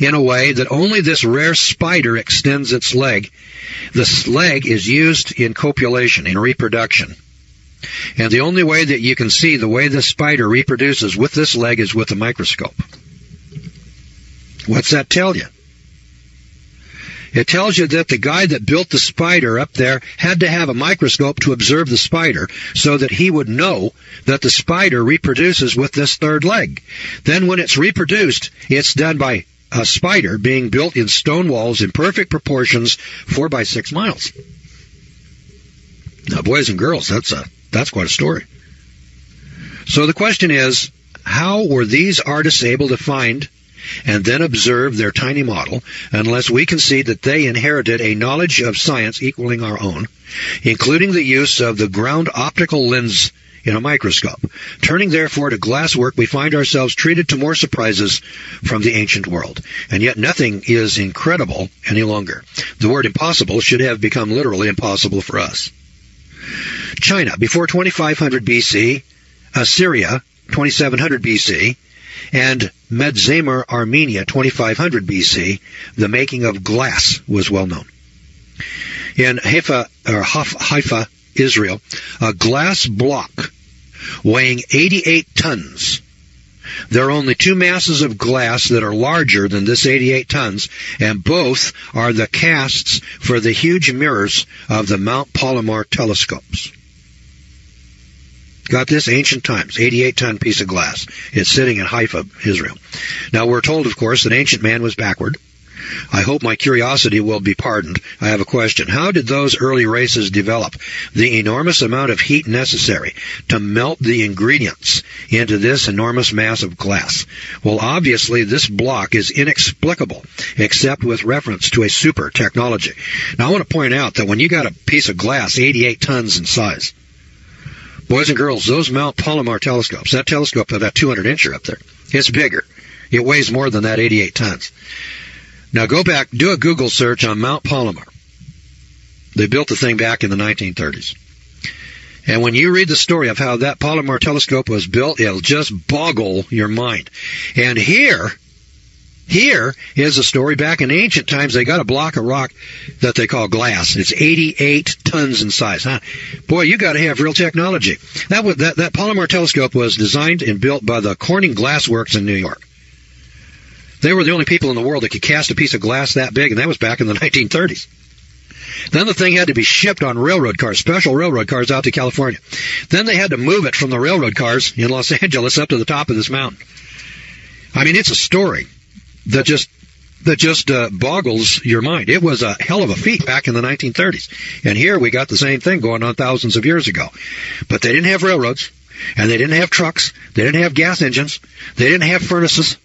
Speaker 10: in a way that only this rare spider extends its leg. This leg is used in copulation, in reproduction. And the only way that you can see the way this spider reproduces with this leg is with a microscope. What's that tell you? It tells you that the guy that built the spider up there had to have a microscope to observe the spider so that he would know that the spider reproduces with this third leg. Then when it's reproduced, it's done by a spider being built in stone walls in perfect proportions, 4 by 6 miles. Now, boys and girls, that's quite a story. So the question is, how were these artists able to find and then observe their tiny model unless we can see that they inherited a knowledge of science equaling our own, including the use of the ground optical lens in a microscope? Turning therefore to glasswork, we find ourselves treated to more surprises from the ancient world. And yet nothing is incredible any longer. The word impossible should have become literally impossible for us. China, before 2500 BC, Assyria, 2700 BC, and Medzamer, Armenia, 2500 BC, the making of glass was well known. In Haifa, Israel, a glass block weighing 88 tons. There are only 2 masses of glass that are larger than this 88 tons, and both are the casts for the huge mirrors of the Mount Palomar telescopes. Got this? Ancient times, 88-ton piece of glass. It's sitting in Haifa, Israel. Now, we're told, of course, that ancient man was backward, I hope my curiosity will be pardoned. I have a question. How did those early races develop the enormous amount of heat necessary to melt the ingredients into this enormous mass of glass? Well, obviously, this block is inexplicable, except with reference to a super technology. Now, I want to point out that when you got a piece of glass 88 tons in size, boys and girls, those Mount Palomar telescopes, that telescope, that 200-incher up there, it's bigger. It weighs more than that 88 tons. Now go back, do a Google search on Mount Palomar. They built the thing back in the 1930s. And when you read the story of how that Palomar telescope was built, it'll just boggle your mind. And here is a story back in ancient times. They got a block of rock that they call glass. It's 88 tons in size. Huh? Boy, you got to have real technology. That Palomar telescope was designed and built by the Corning Glass Works in New York. They were the only people in the world that could cast a piece of glass that big, and that was back in the 1930s. Then the thing had to be shipped on railroad cars, special railroad cars out to California. Then they had to move it from the railroad cars in Los Angeles up to the top of this mountain. I mean, it's a story that just boggles your mind. It was a hell of a feat back in the 1930s. And here we got the same thing going on thousands of years ago. But they didn't have railroads, and they didn't have trucks, they didn't have gas engines, they didn't have furnaces.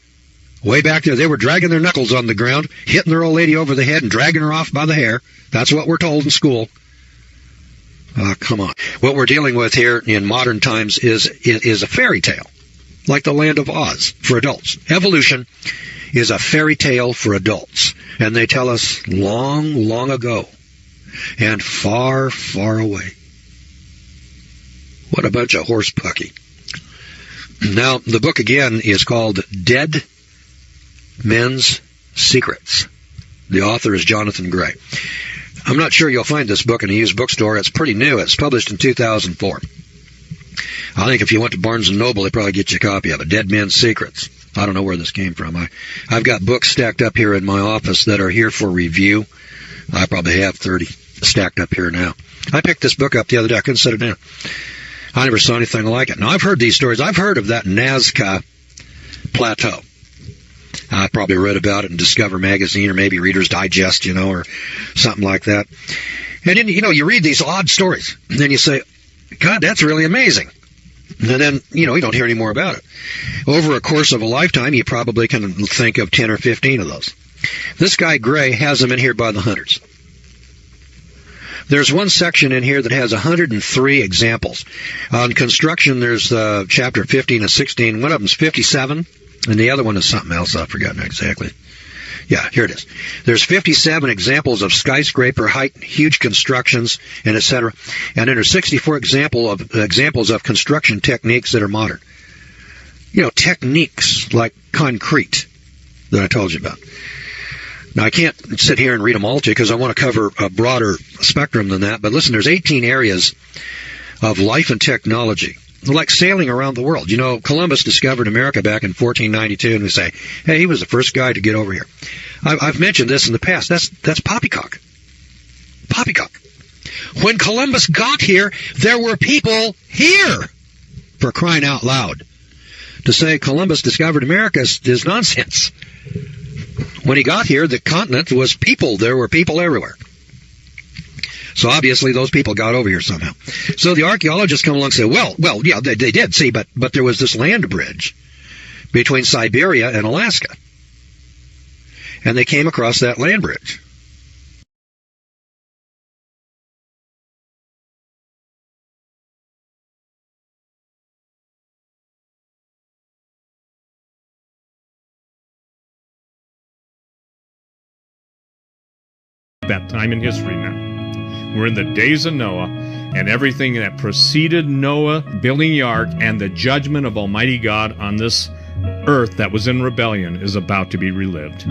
Speaker 10: Way back there, they were dragging their knuckles on the ground, hitting their old lady over the head and dragging her off by the hair. That's what we're told in school. Come on. What we're dealing with here in modern times is a fairy tale, like the Land of Oz for adults. Evolution is a fairy tale for adults, and they tell us long, long ago and far, far away. What a bunch of horse pucky. Now, the book again is called Dead Men's Secrets. The author is Jonathan Gray. I'm not sure you'll find this book in a used bookstore. It's pretty new. It's published in 2004. I think if you went to Barnes & Noble, they'd probably get you a copy of it. Dead Men's Secrets. I don't know where this came from. I've got books stacked up here in my office that are here for review. I probably have 30 stacked up here now. I picked this book up the other day. I couldn't set it down. I never saw anything like it. Now, I've heard these stories. I've heard of that Nazca Plateau. I probably read about it in Discover magazine or maybe Reader's Digest, or something like that. And then, you read these odd stories, and then you say, God, that's really amazing. And then, you don't hear any more about it. Over a course of a lifetime, you probably can think of 10 or 15 of those. This guy, Gray, has them in here by the hundreds. There's one section in here that has 103 examples. On construction, there's chapter 15 and 16. One of them's 57. And the other one is something else. I've forgotten exactly. Yeah, here it is. There's 57 examples of skyscraper height, huge constructions, and etc. And then there's 64 examples of construction techniques that are modern. Techniques like concrete that I told you about. Now, I can't sit here and read them all to you because I want to cover a broader spectrum than that. But listen, there's 18 areas of life and technology. Like sailing around the world. Columbus discovered America back in 1492, and we say, hey, he was the first guy to get over here. I've mentioned this in the past. That's poppycock. Poppycock. When Columbus got here, there were people here, for crying out loud. To say Columbus discovered America is nonsense. When he got here, the continent was people. There were people everywhere. So obviously those people got over here somehow. So the archaeologists come along and say, well, yeah, they did, see, but there was this land bridge between Siberia and Alaska. And they came across that land bridge.
Speaker 11: That time in history now. We're in the days of Noah, and everything that preceded Noah building the ark and the judgment of Almighty God on this earth that was in rebellion is about to be relived.